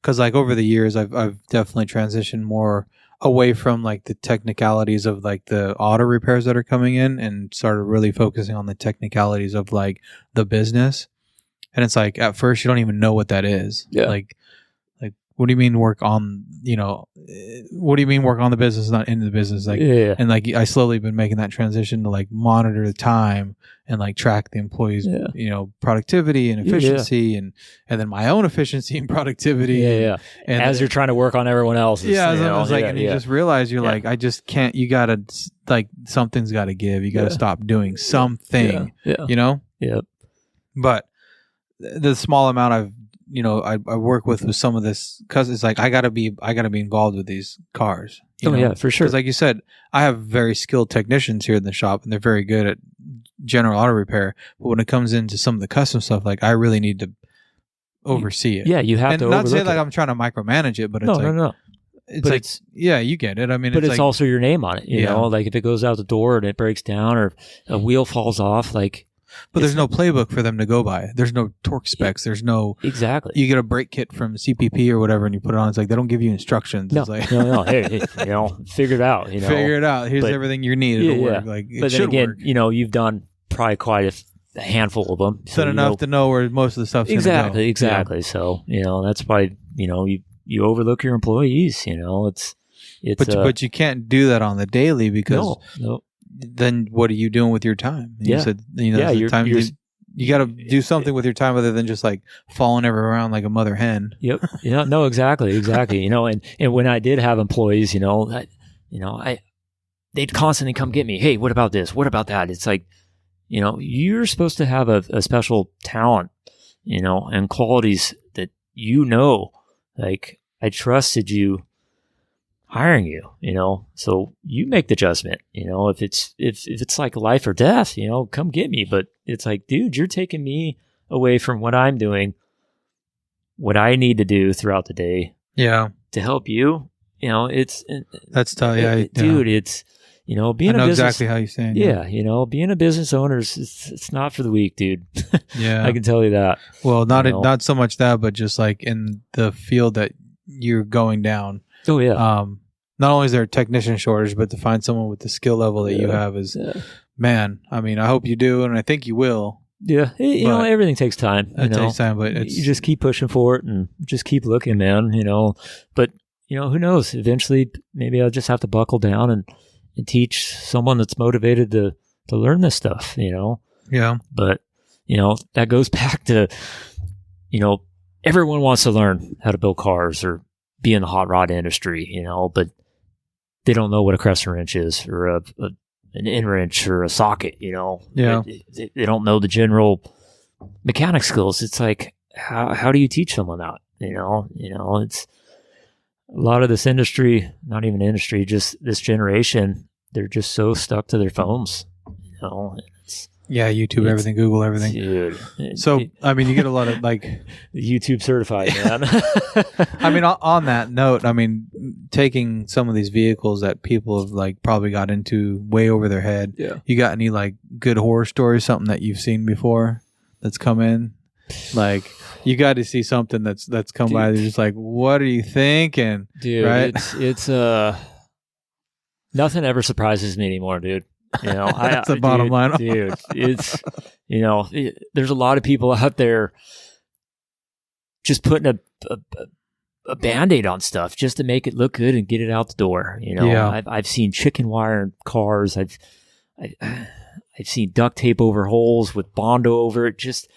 Speaker 3: because like over the years, I've definitely transitioned more away from like the technicalities of like the auto repairs that are coming in, and started really focusing on the technicalities of like the business. And it's like, at first you don't even know what that is.
Speaker 2: Yeah.
Speaker 3: Like what do you mean work on, what do you mean work on the business, not into the business? Like,
Speaker 2: Yeah.
Speaker 3: and like I slowly been making that transition to like monitor the time and like track the employees, productivity and efficiency, and then my own efficiency and productivity.
Speaker 2: Yeah.
Speaker 3: And
Speaker 2: as you're trying to work on everyone else's.
Speaker 3: yeah, I was like, and you just realize you're like, I just can't. You gotta like, something's got to give. You got to stop doing something.
Speaker 2: Yeah.
Speaker 3: You know.
Speaker 2: Yep.
Speaker 3: But the small amount I've I work with some of this, because it's like I gotta be involved with these cars.
Speaker 2: Yeah, for sure.
Speaker 3: Because like you said, I have very skilled technicians here in the shop, and they're very good at general auto repair. But when it comes into some of the custom stuff, like I really need to oversee it.
Speaker 2: Yeah, you have
Speaker 3: and
Speaker 2: to.
Speaker 3: Not to say like
Speaker 2: it.
Speaker 3: I'm trying to micromanage it, but it's
Speaker 2: no.
Speaker 3: It's
Speaker 2: but
Speaker 3: like, yeah, you get it. I mean,
Speaker 2: but it's
Speaker 3: like,
Speaker 2: also your name on it. You know, like if it goes out the door and it breaks down or a wheel falls off, like.
Speaker 3: But there's no playbook for them to go by. There's no torque specs. There's no
Speaker 2: exactly.
Speaker 3: You get a brake kit from CPP or whatever, and you put it on. It's like they don't give you instructions.
Speaker 2: No,
Speaker 3: it's like,
Speaker 2: no. Hey, figure it out.
Speaker 3: Figure it out. Here's everything you need to work. Like, it
Speaker 2: but then
Speaker 3: should
Speaker 2: again,
Speaker 3: work.
Speaker 2: You've done probably quite a handful of them.
Speaker 3: So done enough to know where most of the stuff's
Speaker 2: exactly.
Speaker 3: Go.
Speaker 2: Exactly. So that's why you overlook your employees. It's.
Speaker 3: But you can't do that on the daily because
Speaker 2: no.
Speaker 3: Then what are you doing with your time? You said time. You got to do something with your time other than just like falling around like a mother hen.
Speaker 2: Yep. Yeah. No. Exactly. And when I did have employees, they'd constantly come get me. Hey, what about this? What about that? It's like, you're supposed to have a special talent, and qualities that like I trusted you hiring you, so you make the judgment, if it's like life or death, come get me. But it's like, dude, you're taking me away from what I'm doing, what I need to do throughout the day.
Speaker 3: Yeah.
Speaker 2: To help you,
Speaker 3: that's tough.
Speaker 2: Dude, it's, being
Speaker 3: I know
Speaker 2: a business,
Speaker 3: exactly how you're saying.
Speaker 2: Yeah. Being a business owner it's not for the weak, dude.
Speaker 3: Yeah.
Speaker 2: I can tell you that.
Speaker 3: Well, not so much that, but just like in the field that you're going down.
Speaker 2: Oh yeah.
Speaker 3: Not only is there a technician shortage, but to find someone with the skill level that you have is, man. I mean, I hope you do, and I think you will.
Speaker 2: Yeah, everything takes time.
Speaker 3: It takes time, but
Speaker 2: you just keep pushing for it and just keep looking, man. But who knows? Eventually, maybe I'll just have to buckle down and teach someone that's motivated to learn this stuff.
Speaker 3: Yeah.
Speaker 2: But that goes back to everyone wants to learn how to build cars or be in the hot rod industry, but they don't know what a crescent wrench is or an end wrench or a socket,
Speaker 3: Yeah.
Speaker 2: They don't know the general mechanic skills. It's like, how do you teach someone that? It's a lot of this industry, not even industry, just this generation, they're just so stuck to their phones,
Speaker 3: YouTube, everything, Google, everything.
Speaker 2: Dude.
Speaker 3: So, I mean, you get a lot of like
Speaker 2: YouTube certified, man.
Speaker 3: I mean, on that note, I mean, taking some of these vehicles that people have like probably got into way over their head.
Speaker 2: Yeah.
Speaker 3: You got any like good horror stories, something that you've seen before that's come in? Like, you got to see something that's come by. You're just like, what are you thinking?
Speaker 2: Dude,
Speaker 3: right?
Speaker 2: It's nothing ever surprises me anymore, dude.
Speaker 3: That's the bottom line.
Speaker 2: Dude, it's, there's a lot of people out there just putting a Band-Aid on stuff just to make it look good and get it out the door. I've seen chicken wire in cars. I've seen duct tape over holes with Bondo over it. Just,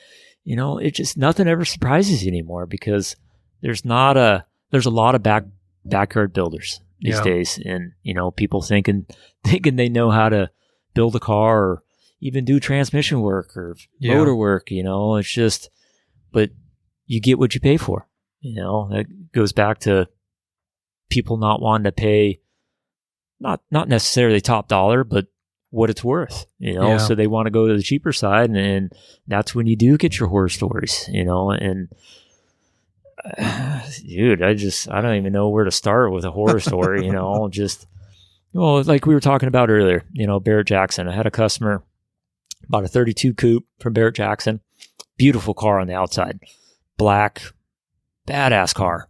Speaker 2: it just, nothing ever surprises you anymore because there's a lot of backyard builders these days. And, people thinking they know how to build a car or even do transmission work or motor work, it's just, but you get what you pay for, that goes back to people not wanting to pay, not necessarily top dollar, but what it's worth, so they want to go to the cheaper side. And that's when you do get your horror stories, and dude, I don't even know where to start with a horror story, like we were talking about earlier, Barrett Jackson. I had a customer, bought a 32 coupe from Barrett Jackson. Beautiful car on the outside. Black, badass car.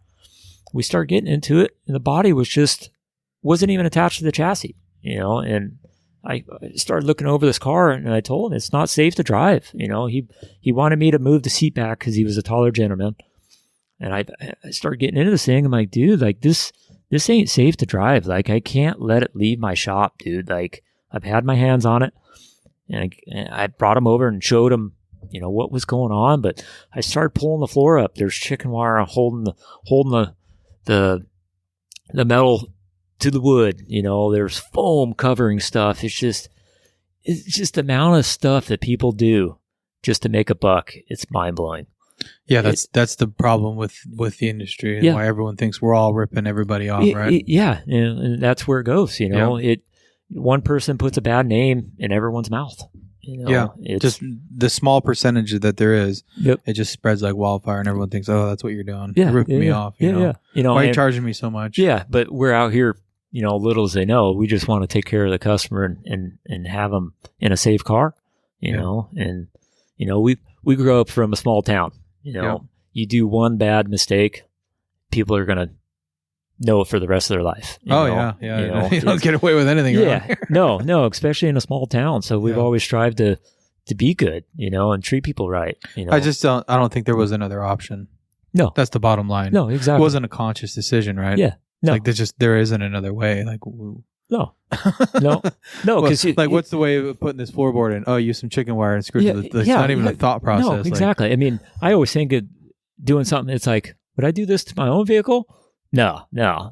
Speaker 2: We started getting into it, and the body wasn't even attached to the chassis, and I started looking over this car, and I told him it's not safe to drive. He wanted me to move the seat back because he was a taller gentleman. And I started getting into this thing. I'm like, dude, like this ain't safe to drive. Like, I can't let it leave my shop, dude. Like, I've had my hands on it, and I brought him over and showed him, what was going on. But I started pulling the floor up. There's chicken wire holding the metal to the wood. There's foam covering stuff. It's just the amount of stuff that people do just to make a buck. It's mind blowing.
Speaker 3: Yeah, that's the problem with the industry, and why everyone thinks we're all ripping everybody off, right?
Speaker 2: Yeah, and that's where it goes. One person puts a bad name in everyone's mouth. It's
Speaker 3: just the small percentage that there is. Yep. It just spreads like wildfire, and everyone thinks, "Oh, that's what you're doing. You're ripping me off." You know? Why are you charging me so much?
Speaker 2: Yeah, but we're out here. Little as they know, we just want to take care of the customer and have them in a safe car. And we grew up from a small town. You do one bad mistake, people are gonna know it for the rest of their life. You
Speaker 3: don't get away with anything.
Speaker 2: Yeah, no, especially in a small town. So we've always strived to be good, and treat people right.
Speaker 3: I don't think there was another option.
Speaker 2: No,
Speaker 3: that's the bottom line.
Speaker 2: No, exactly.
Speaker 3: It wasn't a conscious decision, right?
Speaker 2: Yeah, no.
Speaker 3: Like there isn't another way. Like
Speaker 2: no, because
Speaker 3: what's the way of putting this floorboard in? Oh, use some chicken wire and screw it. It's not even a thought process.
Speaker 2: No, exactly. I mean, I always think of doing something. It's like, would I do this to my own vehicle? No.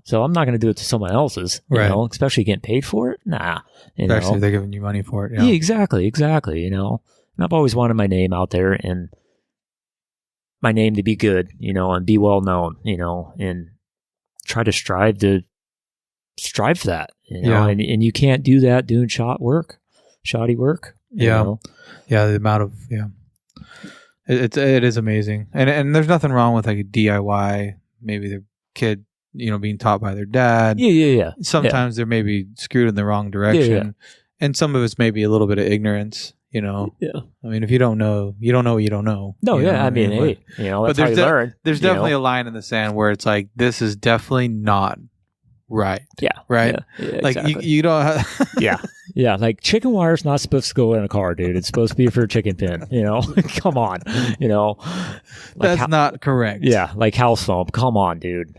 Speaker 2: So I'm not going to do it to someone else's, especially getting paid for it. Nah.
Speaker 3: Especially if they're giving you money for it.
Speaker 2: Yeah, exactly. And I've always wanted my name out there and my name to be good, and be well known, and try to strive for that, and you can't do that doing shoddy work.
Speaker 3: Yeah. The amount of, it is amazing. And there's nothing wrong with like a DIY, maybe the kid, being taught by their dad.
Speaker 2: Yeah.
Speaker 3: Sometimes they're maybe screwed in the wrong direction. And some of it's maybe a little bit of ignorance, Yeah. I mean, if you don't know, you don't know what you don't know.
Speaker 2: No, I mean, hey, that's how you learn.
Speaker 3: There's definitely a line in the sand where it's like, this is definitely not right.
Speaker 2: Yeah.
Speaker 3: Right?
Speaker 2: Yeah,
Speaker 3: like,
Speaker 2: exactly.
Speaker 3: you don't have...
Speaker 2: Yeah, like chicken wire is not supposed to go in a car, dude. It's supposed to be for a chicken pin, Come on,
Speaker 3: That's not correct.
Speaker 2: Yeah, like house foam. Come on, dude.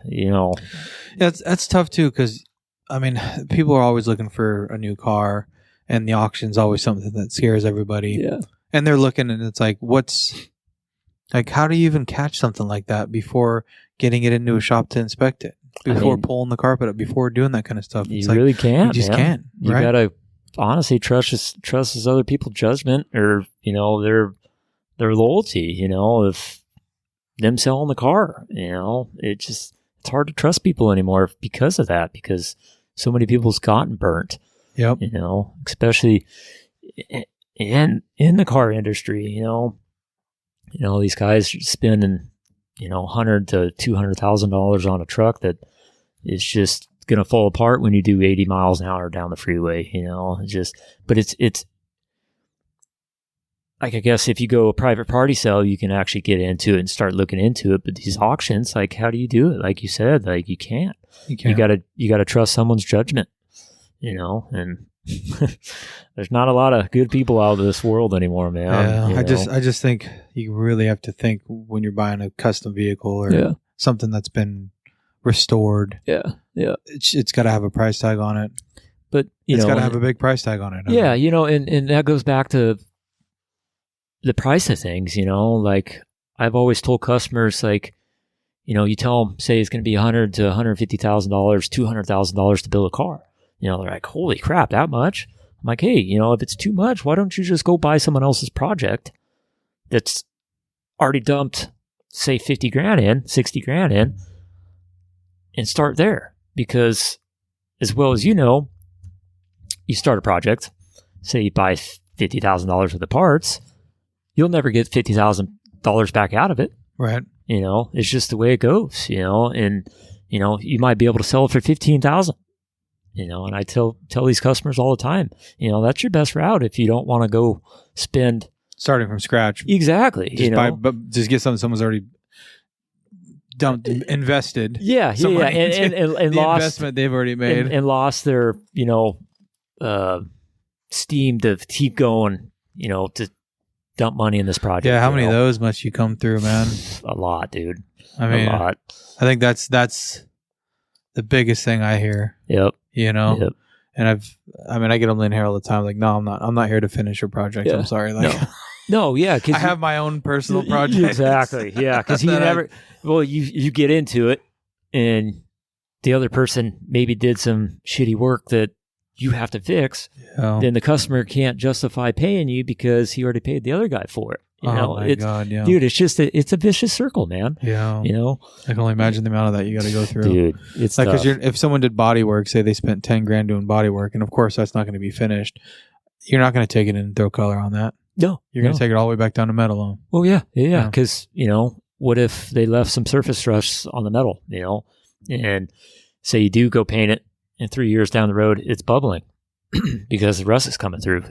Speaker 3: That's tough, too, because, I mean, people are always looking for a new car, and the auction's always something that scares everybody.
Speaker 2: Yeah.
Speaker 3: And they're looking, and it's like, how do you even catch something like that before getting it into a shop to inspect it? Before pulling the carpet up, before doing that kind of stuff.
Speaker 2: It's really can't.
Speaker 3: You just can't.
Speaker 2: You gotta honestly trust this other people's judgment or their loyalty. If them selling the car, it's hard to trust people anymore because of that. Because so many people's gotten burnt.
Speaker 3: Yep.
Speaker 2: Especially in the car industry. These guys are spending $100,000 to $200,000 on a truck that is just gonna fall apart when you do 80 miles an hour down the freeway. But it's like, I guess if you go a private party sale, you can actually get into it and start looking into it. But these auctions, like, how do you do it? Like you said, like you can't. You gotta trust someone's judgment. And there's not a lot of good people out of this world anymore, man.
Speaker 3: Yeah, I just think you really have to think when you're buying a custom vehicle or something that's been restored.
Speaker 2: Yeah.
Speaker 3: It's got to have a price tag on it.
Speaker 2: But
Speaker 3: it's got to have a big price tag on it.
Speaker 2: Yeah, and that goes back to the price of things. Like I've always told customers, like, you tell them, say it's going to be $100,000 to $150,000, $200,000 to build a car. They're like, holy crap, that much? I'm like, hey, if it's too much, why don't you just go buy someone else's project that's already dumped, say, 50 grand in, 60 grand in, and start there? Because as well as you start a project, say you buy $50,000 worth of parts, you'll never get $50,000 back out of it.
Speaker 3: Right.
Speaker 2: It's just the way it goes, and, you might be able to sell it for $15,000. And I tell these customers all the time, that's your best route if you don't want to go spend
Speaker 3: starting from scratch.
Speaker 2: Exactly.
Speaker 3: Just get something someone's already invested.
Speaker 2: Yeah. And lost
Speaker 3: investment they've already made
Speaker 2: and lost their steam to keep going. To dump money in this project.
Speaker 3: Yeah. How many of those must you come through, man?
Speaker 2: A lot, dude.
Speaker 3: I mean,
Speaker 2: a lot.
Speaker 3: I think that's the biggest thing I hear.
Speaker 2: Yep.
Speaker 3: And I get them in here all the time. Like, no, I'm not here to finish your project. Yeah. I'm sorry. Like,
Speaker 2: no, yeah.
Speaker 3: I have my own personal project.
Speaker 2: Exactly. Yeah. Cause you get into it and the other person maybe did some shitty work that you have to fix. Then the customer can't justify paying you because he already paid the other guy for it. You know,
Speaker 3: my God, yeah.
Speaker 2: Dude, it's a vicious circle, man.
Speaker 3: Yeah.
Speaker 2: You know,
Speaker 3: I can only imagine the amount of that you got to go through.
Speaker 2: dude, it's
Speaker 3: like,
Speaker 2: tough.
Speaker 3: because if someone did body work, say they spent 10 grand doing body work, and of course that's not going to be finished. You're not going to take it and throw color on that.
Speaker 2: No,
Speaker 3: You're going to take it all the way back down to metal on.
Speaker 2: Well, yeah. Because, you know, what if they left some surface rust on the metal, you know, and say you do go paint it and 3 years down the road, it's bubbling because the rust is coming through.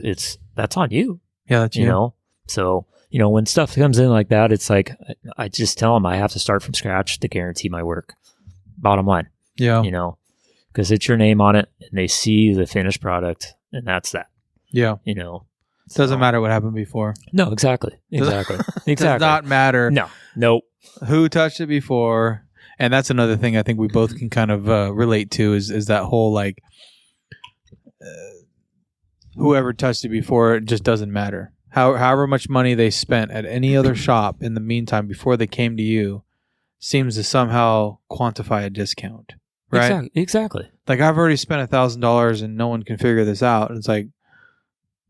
Speaker 2: That's on you.
Speaker 3: Yeah, that's
Speaker 2: you know? So, you know, when stuff comes in like that, it's like, I just tell them I have to start from scratch to guarantee my work. Bottom line.
Speaker 3: Yeah.
Speaker 2: You know, because it's your name on it and they see the finished product and that's that.
Speaker 3: Yeah.
Speaker 2: You know,
Speaker 3: doesn't matter what happened before.
Speaker 2: No, exactly.
Speaker 3: Does not matter.
Speaker 2: No. Nope.
Speaker 3: Who touched it before. And that's another thing I think we both can kind of relate to is that whole like whoever touched it before, it just doesn't matter. However much money they spent at any other shop in the meantime before they came to you seems to somehow quantify a discount. Right?
Speaker 2: Exactly.
Speaker 3: Like I've already spent $1,000 and no one can figure this out. It's like,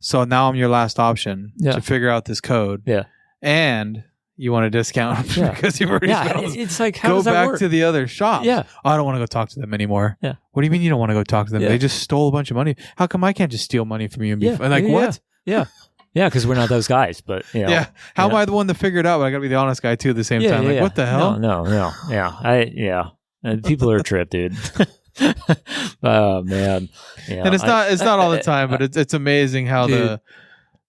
Speaker 3: so now I'm your last option to figure out this code.
Speaker 2: Yeah.
Speaker 3: And you want a discount because you've already
Speaker 2: it's like, how
Speaker 3: go
Speaker 2: does that
Speaker 3: back
Speaker 2: work?
Speaker 3: to the other shops.
Speaker 2: Yeah.
Speaker 3: Oh, I don't want to go talk to them anymore.
Speaker 2: Yeah.
Speaker 3: What do you mean you don't want to go talk to them?
Speaker 2: Yeah.
Speaker 3: They just stole a bunch of money. How come I can't just steal money from you and be like, what?
Speaker 2: Yeah. Yeah, because we're not those guys, but you know,
Speaker 3: How am I the one to figure it out? But I got to be the honest guy too at the same time. Like, what the hell?
Speaker 2: No. Yeah. People are a trip, dude. Oh man. Yeah,
Speaker 3: and it's not all the time, but it's amazing how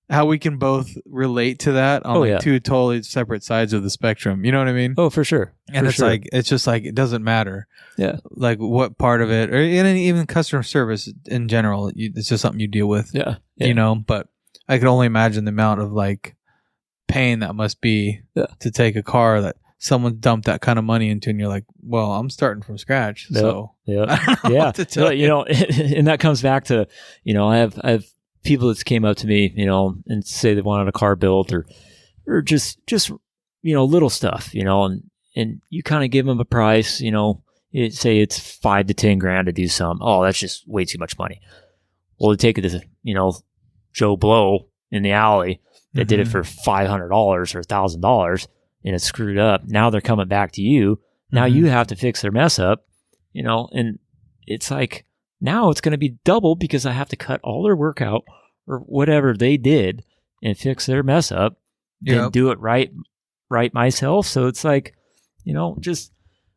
Speaker 3: how we can both relate to that on two totally separate sides of the spectrum. You know what I mean?
Speaker 2: Oh, for sure.
Speaker 3: And it's just like it doesn't matter.
Speaker 2: Yeah.
Speaker 3: Like what part of it, or even customer service in general, it's just something you deal with.
Speaker 2: Yeah.
Speaker 3: You know, but I could only imagine the amount of like pain that must be to take a car that someone dumped that kind of money into, and you're like, well, I'm starting from scratch. So I don't know what to tell you.
Speaker 2: You know, and that comes back to, you know, I have people that came up to me, you know, and say they wanted a car built or just, you know, little stuff, you know, and you kind of give them a price, you know, say it's 5 to 10 grand to do some. Oh, that's just way too much money. Well, to take it to, you know, Joe Blow in the alley that did it for $500 or $1,000 and it's screwed up. Now they're coming back to you. Now you have to fix their mess up, you know, and it's like, now it's going to be double because I have to cut all their work out or whatever they did and fix their mess up and do it right myself. So it's like, you know, just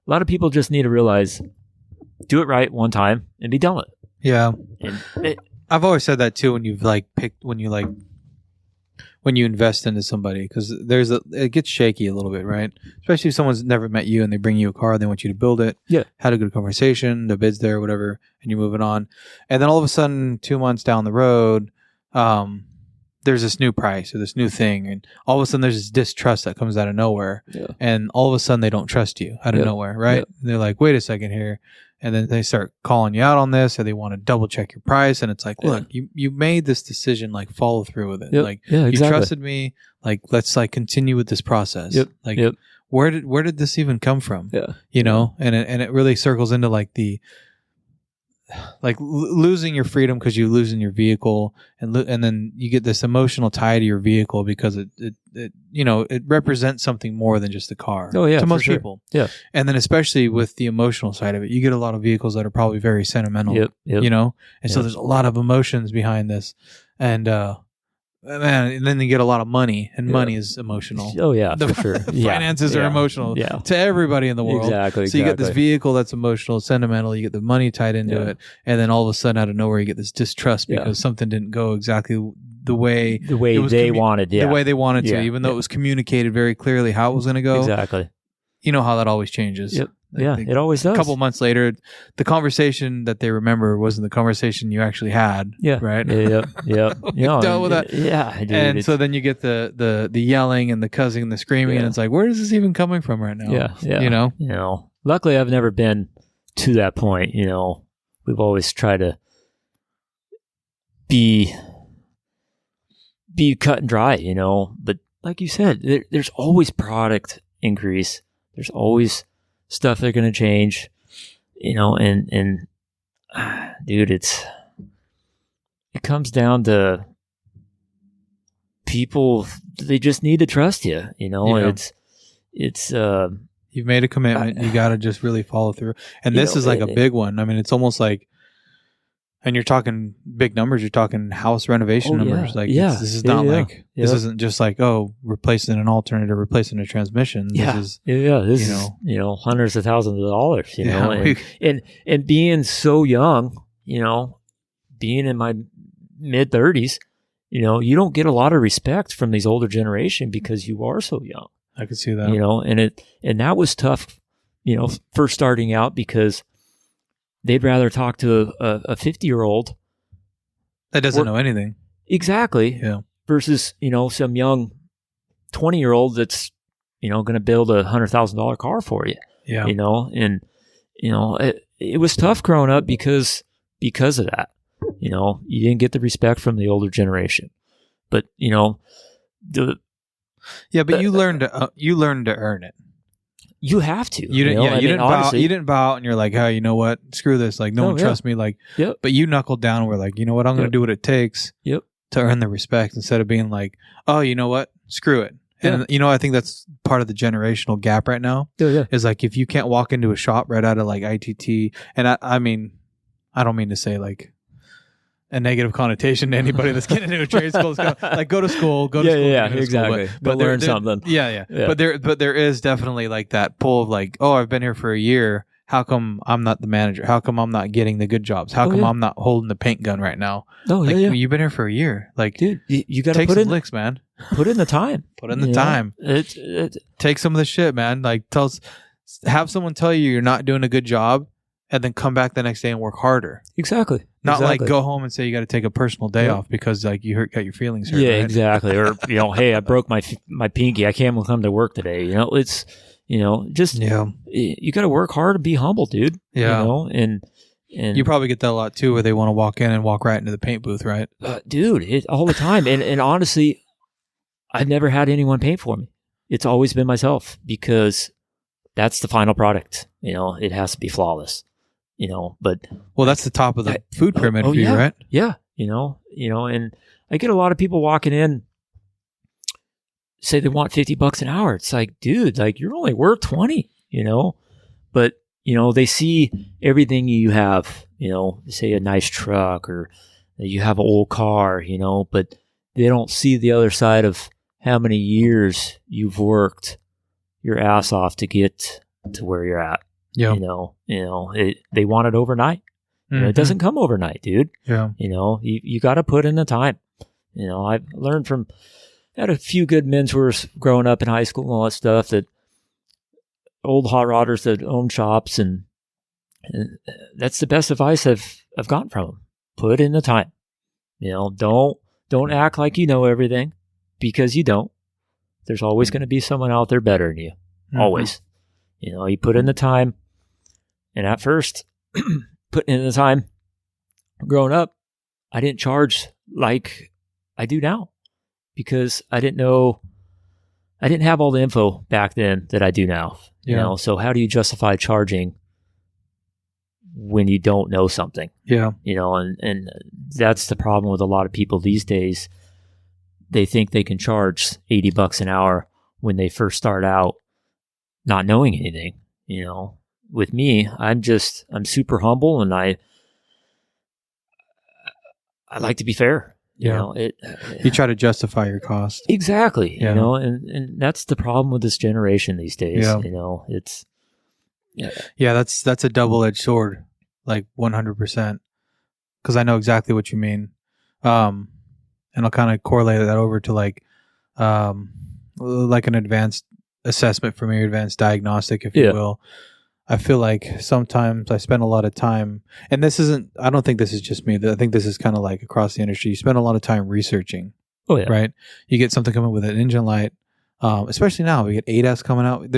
Speaker 2: a lot of people just need to realize, do it right one time and be done with it.
Speaker 3: Yeah.
Speaker 2: And
Speaker 3: I've always said that too when you've like when you invest into somebody, because it gets shaky a little bit, right? Especially if someone's never met you and they bring you a car, they want you to build it.
Speaker 2: Yeah.
Speaker 3: Had a good conversation, the bid's there, whatever, and you're moving on. And then all of a sudden, 2 months down the road, there's this new price or this new thing. And all of a sudden there's this distrust that comes out of nowhere. Yeah. And all of a sudden they don't trust you out of nowhere, right? Yeah. And they're like, wait a second here. And then they start calling you out on this, or they want to double check your price. And it's like, look, you made this decision, like follow through with it. Like you trusted me. Like, let's like continue with this process. Like where did this even come from? Yeah. You know, and it really circles into like losing your freedom because you losing your vehicle, and then you get this emotional tie to your vehicle because it you know, it represents something more than just the car.
Speaker 2: Oh yeah,
Speaker 3: to most people.
Speaker 2: Yeah, and
Speaker 3: then especially with the emotional side of it, you get a lot of vehicles that are probably very sentimental. You know, and so there's a lot of emotions behind this, and then you get a lot of money, and money is emotional.
Speaker 2: Oh yeah, for sure.
Speaker 3: Finances are emotional to everybody in the world.
Speaker 2: Exactly.
Speaker 3: So you get this vehicle that's emotional, sentimental. You get the money tied into it, and then all of a sudden, out of nowhere, you get this distrust because something didn't go exactly the way
Speaker 2: they wanted.
Speaker 3: The way they wanted to, even though it was communicated very clearly how it was going to go.
Speaker 2: Exactly.
Speaker 3: You know how that always changes.
Speaker 2: Yep. It always does.
Speaker 3: A couple months later, the conversation that they remember wasn't the conversation you actually had.
Speaker 2: Yeah.
Speaker 3: Right.
Speaker 2: Yeah.
Speaker 3: Dealt with that.
Speaker 2: Yeah. Dude,
Speaker 3: and so then you get the yelling and the cussing and the screaming, and it's like, where is this even coming from right now?
Speaker 2: Yeah.
Speaker 3: You know.
Speaker 2: You know. Luckily, I've never been to that point. You know, we've always tried to be cut and dry. You know, but like you said, there's always product increase. There's always stuff they're going to change, you know, and dude, it comes down to people, they just need to trust you, you know.
Speaker 3: Yeah.
Speaker 2: It's
Speaker 3: You've made a commitment. You got to just really follow through. And this is like a big one. I mean, it's almost like, and you're talking big numbers. You're talking house renovation numbers. Like this is not like this isn't just like, oh, replacing an alternator, replacing a transmission. This is
Speaker 2: hundreds of thousands of dollars. You know, and being so young, you know, being in my mid 30s, you know, you don't get a lot of respect from these older generation because you are so young.
Speaker 3: I could see that.
Speaker 2: You know, and that was tough, you know, first starting out because they'd rather talk to a 50-year-old
Speaker 3: that doesn't know anything.
Speaker 2: Exactly.
Speaker 3: Yeah.
Speaker 2: Versus, you know, some young 20-year-old that's, you know, going to build $100,000 car for you.
Speaker 3: Yeah.
Speaker 2: You know, and, you know, it was tough growing up because of that. You know, you didn't get the respect from the older generation. But, you know, but
Speaker 3: you learned to earn it.
Speaker 2: You have to.
Speaker 3: You didn't bow out and you're like, hey, you know what? Screw this. Like, no one trusts me. Like, but you knuckled down and were like, you know what? I'm going to do what it takes to earn the respect instead of being like, oh, you know what? Screw it. And, you know, I think that's part of the generational gap right now is like, if you can't walk into a shop right out of like ITT, and I mean, I don't mean to say like a negative connotation to anybody that's getting into a trade school. Like, go to school,
Speaker 2: exactly.
Speaker 3: But
Speaker 2: learn something.
Speaker 3: Yeah. But there is definitely like that pull of like, oh, I've been here for a year. How come I'm not the manager? How come I'm not getting the good jobs? How come I'm not holding the paint gun right now? You've been here for a year. Like,
Speaker 2: dude, you got to
Speaker 3: take
Speaker 2: put
Speaker 3: some
Speaker 2: in
Speaker 3: licks, man.
Speaker 2: Put in the time.
Speaker 3: Put in the time. Take some of the shit, man. Like, have someone tell you you're not doing a good job, and then come back the next day and work harder.
Speaker 2: Exactly.
Speaker 3: Not like go home and say you got to take a personal day off because like you got your feelings hurt.
Speaker 2: Yeah,
Speaker 3: right?
Speaker 2: exactly. Or, you know, hey, I broke my pinky. I can't come to work today. You know, it's, you know, just, you got to work hard and be humble, dude.
Speaker 3: Yeah.
Speaker 2: You know, and
Speaker 3: you probably get that a lot too, where they want to walk in and walk right into the paint booth, right?
Speaker 2: Dude, all the time. And honestly, I've never had anyone paint for me. It's always been myself because that's the final product. You know, it has to be flawless. You know, but
Speaker 3: that's the top of the food pyramid for you, right?
Speaker 2: Yeah, you know, and I get a lot of people walking in, say they want $50 an hour. It's like, dude, like you're only worth 20, you know, but you know they see everything you have, you know, say a nice truck or you have an old car, you know, but they don't see the other side of how many years you've worked your ass off to get to where you're at.
Speaker 3: Yeah.
Speaker 2: You know, they want it overnight. You know, it doesn't come overnight, dude.
Speaker 3: Yeah.
Speaker 2: You know, you got to put in the time. You know, I've learned had a few good mentors growing up in high school and all that stuff, that old hot rodders that own shops, and that's the best advice I've gotten from them. Put in the time. You know, don't act like you know everything, because you don't. There's always going to be someone out there better than you. Always. You know, you put in the time. And at first, putting in the time, growing up, I didn't charge like I do now because I didn't have all the info back then that I do now. You know, so how do you justify charging when you don't know something?
Speaker 3: Yeah.
Speaker 2: You know, and that's the problem with a lot of people these days. They think they can charge $80 an hour when they first start out not knowing anything, you know. With me, I'm super humble, and I like to be fair. You know,
Speaker 3: you try to justify your cost.
Speaker 2: Exactly. You know, and that's the problem with this generation these days. You know, it's that's a double-edged sword, like 100%. Because I know exactly what you mean, and I'll kind of correlate that over to like an advanced assessment for me, advanced diagnostic, if you will. I feel like sometimes I spend a lot of time, and I don't think this is just me. I think this is kind of like across the industry. You spend a lot of time researching. Oh, yeah.
Speaker 3: Right? You get something coming with an engine light, especially now. We get ADAS coming out.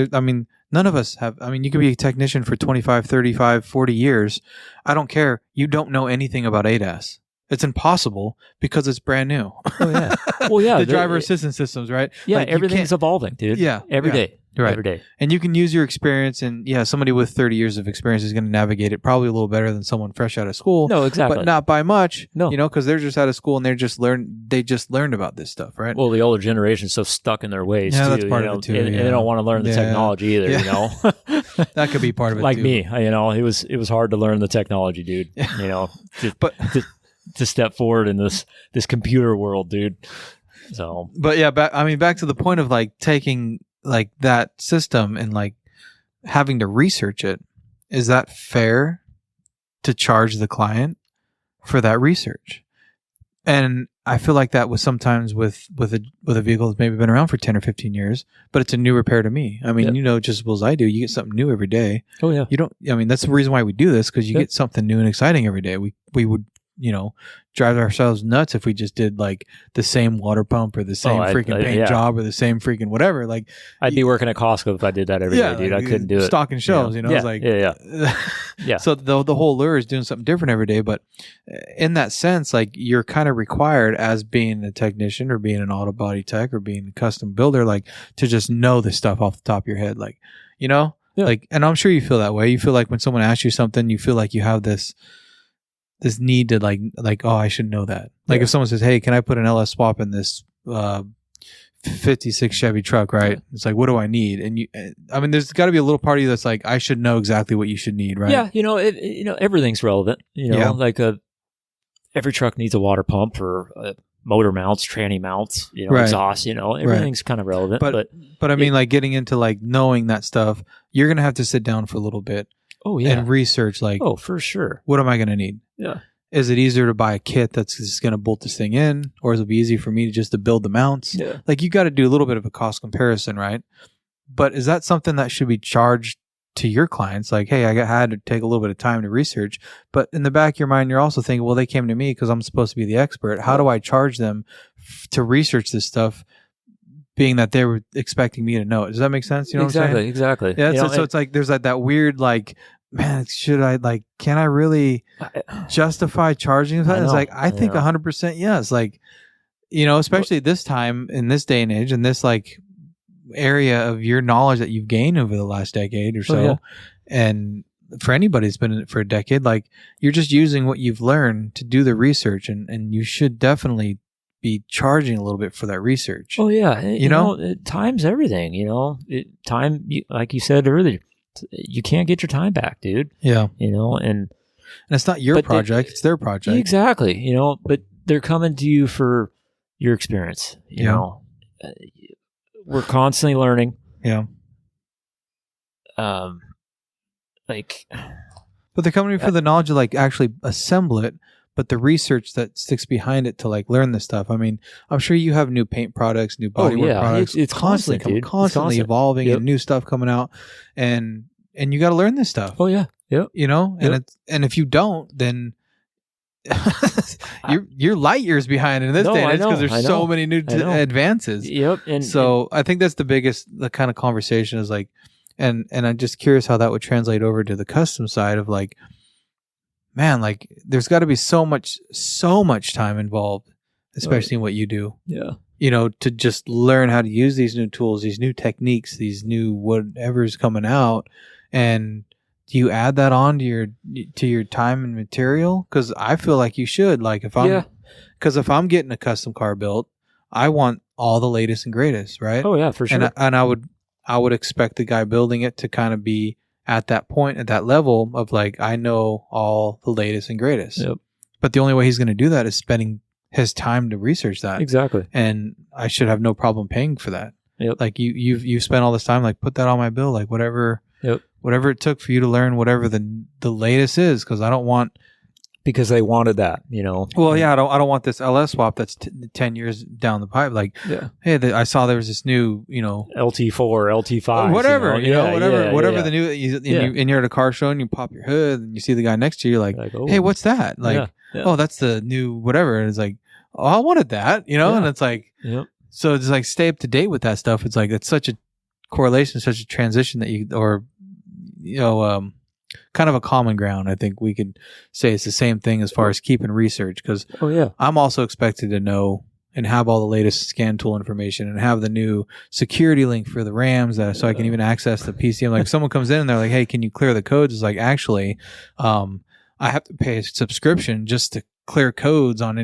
Speaker 3: None of us have. I mean, you could be a technician for 25, 35, 40 years. I don't care. You don't know anything about ADAS. It's impossible because it's brand new.
Speaker 2: Oh, yeah. Well, yeah.
Speaker 3: The driver assistance systems, right?
Speaker 2: Yeah,
Speaker 3: like,
Speaker 2: everything's evolving, dude.
Speaker 3: Yeah.
Speaker 2: Every day.
Speaker 3: Right.
Speaker 2: every day.
Speaker 3: And you can use your experience, and somebody with 30 years of experience is going to navigate it probably a little better than someone fresh out of school.
Speaker 2: No, exactly.
Speaker 3: But not by much.
Speaker 2: No.
Speaker 3: Because they're just out of school and they just learned about this stuff, right?
Speaker 2: Well, the older generation's so stuck in their ways, too.
Speaker 3: That's part of it, too.
Speaker 2: And they don't want to learn the technology either,
Speaker 3: That could be part of it,
Speaker 2: like
Speaker 3: too.
Speaker 2: me, it was hard to learn the technology, dude. To step forward in this computer world, dude. So,
Speaker 3: but back to the point of like taking like that system and like having to research it. Is that fair to charge the client for that research? And I feel like that was sometimes with a vehicle that's maybe been around for 10 or 15 years, but it's a new repair to me. I mean, just as well as I do, you get something new every day.
Speaker 2: Oh yeah.
Speaker 3: That's the reason why we do this, because you get something new and exciting every day. We would, drive ourselves nuts if we just did like the same water pump or the same freaking paint job or the same freaking whatever. Like
Speaker 2: I'd be working at Costco if I did that every day, dude. I couldn't do it.
Speaker 3: Stocking shelves, It's like,
Speaker 2: yeah.
Speaker 3: So the whole lure is doing something different every day. But in that sense, like you're kind of required as being a technician or being an auto body tech or being a custom builder, like to just know this stuff off the top of your head. Like, like, and I'm sure you feel that way. You feel like when someone asks you something, you feel like you have this need to like, oh, I should know that. Like if someone says, hey, can I put an LS swap in this 56 Chevy truck, right? It's like, what do I need? And there's got to be a little part of you that's like, I should know exactly what you should need, right?
Speaker 2: Yeah, everything's relevant. Like every truck needs a water pump or motor mounts, tranny mounts, exhaust. Everything's kind of relevant. But I mean, like getting into like knowing that stuff, you're gonna have to sit down for a little bit. Oh yeah,
Speaker 3: and research like,
Speaker 2: oh for sure.
Speaker 3: What am I gonna need?
Speaker 2: Yeah.
Speaker 3: Is it easier to buy a kit that's just going to bolt this thing in, or is it be easy for me to build the mounts?
Speaker 2: Yeah.
Speaker 3: Like you got to do a little bit of a cost comparison, right? But is that something that should be charged to your clients? Like, hey, I had to take a little bit of time to research, but in the back of your mind, you're also thinking, well, they came to me because I'm supposed to be the expert. How do I charge them to research this stuff, being that they were expecting me to know it? Does that make sense? You know what I'm saying?
Speaker 2: Exactly.
Speaker 3: Yeah. So it's like there's that weird like, man, should I can I really justify charging that? It's like, I think 100% yes. Like, especially this time in this day and age, in this like area of your knowledge that you've gained over the last decade or so.
Speaker 2: Yeah.
Speaker 3: And for anybody that's been in it for a decade, like you're just using what you've learned to do the research, and you should definitely be charging a little bit for that research.
Speaker 2: Oh yeah. Time's everything, time, like you said earlier, you can't get your time back, dude.
Speaker 3: Yeah.
Speaker 2: And
Speaker 3: it's not your project, it's their project.
Speaker 2: Exactly. But they're coming to you for your experience. You know, we're constantly learning.
Speaker 3: Yeah.
Speaker 2: But
Speaker 3: they're coming for the knowledge of like actually assemble it, but the research that sticks behind it to like learn this stuff. I mean, I'm sure you have new paint products, new bodywork products.
Speaker 2: It's constantly
Speaker 3: evolving and new stuff coming out, and you got to learn this stuff.
Speaker 2: Oh yeah, yep.
Speaker 3: And if you don't, then you're light years behind in this day and age because there's so many new advances.
Speaker 2: Yep. And
Speaker 3: so I think that's the kind of conversation is like, and I'm just curious how that would translate over to the custom side of like, man, like there's got to be so much time involved, especially in what you do.
Speaker 2: Yeah.
Speaker 3: To just learn how to use these new tools, these new techniques, these new whatever's coming out. And do you add that on to your time and material? Because I feel like you should. Like if I'm getting a custom car built, I want all the latest and greatest, right?
Speaker 2: Oh yeah, for sure.
Speaker 3: And I would expect the guy building it to kind of be at that point, at that level of like, I know all the latest and greatest.
Speaker 2: Yep.
Speaker 3: But the only way he's going to do that is spending his time to research that.
Speaker 2: Exactly.
Speaker 3: And I should have no problem paying for that.
Speaker 2: Yep.
Speaker 3: Like you've spent all this time, like put that on my bill, like whatever it took for you to learn whatever the latest is. Cause I don't want,
Speaker 2: because they wanted that,
Speaker 3: Well, yeah, I don't want this LS swap that's 10 years down the pipe. Like, hey, I saw there was this new,
Speaker 2: LT4, LT5,
Speaker 3: whatever, whatever the new. And you're at a car show and you pop your hood and you see the guy next to you, like oh. Hey, what's that? Like, oh, that's the new whatever. And it's like, oh, I wanted that, and it's like, so it's like stay up to date with that stuff. It's like it's such a correlation, such a transition that kind of a common ground. I think we could say it's the same thing as far as keeping research because I'm also expected to know and have all the latest scan tool information and have the new security link for the RAMs so I can even access the PCM. Like if someone comes in and they're like, hey, can you clear the codes? It's like, actually, I have to pay a subscription just to clear codes on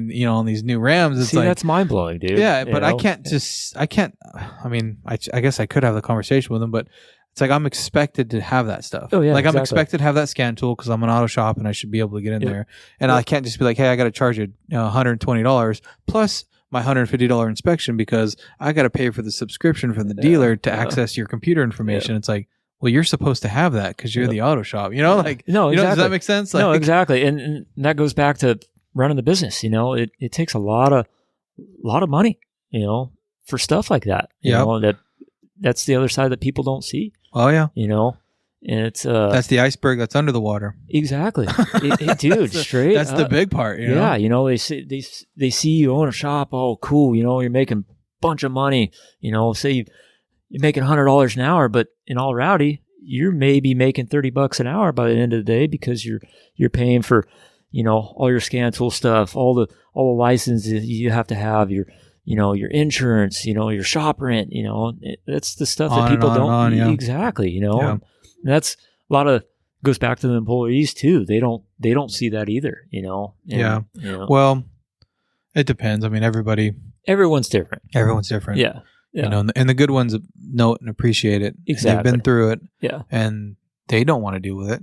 Speaker 3: these new RAMs. It's like,
Speaker 2: that's mind blowing, dude.
Speaker 3: Yeah, but I can't. I mean, I guess I could have the conversation with them, but it's like I'm expected to have that stuff.
Speaker 2: Oh yeah,
Speaker 3: like
Speaker 2: exactly.
Speaker 3: I'm expected to have that scan tool because I'm an auto shop and I should be able to get in there. And I can't just be like, hey, I got to charge you $120 plus my $150 inspection because I got to pay for the subscription from the dealer to access your computer information. It's like, well, you're supposed to have that because you're the auto shop. Like,
Speaker 2: no, exactly.
Speaker 3: Does that make sense? Like,
Speaker 2: no, exactly. And that goes back to running the business. It takes a lot of money, for stuff like that. That's the other side that people don't see.
Speaker 3: Oh yeah.
Speaker 2: And it's
Speaker 3: that's the iceberg that's under the water.
Speaker 2: Exactly. Dude, straight.
Speaker 3: That's the big part.
Speaker 2: Yeah. They see you own a shop. Oh, cool. You're making a bunch of money. Say you're making $100 an hour, but in all reality, you're maybe making $30 an hour by the end of the day because you're paying for, all your scan tool stuff, all the licenses you have to have, your insurance, your shop rent, that's the stuff that people don't exactly, And that's a lot of goes back to the employees too. They don't see that either,
Speaker 3: Well, it depends. I mean,
Speaker 2: everyone's different.
Speaker 3: Yeah. And the good ones know it and appreciate it.
Speaker 2: Exactly.
Speaker 3: They've been through it.
Speaker 2: Yeah.
Speaker 3: And they don't want to deal with it.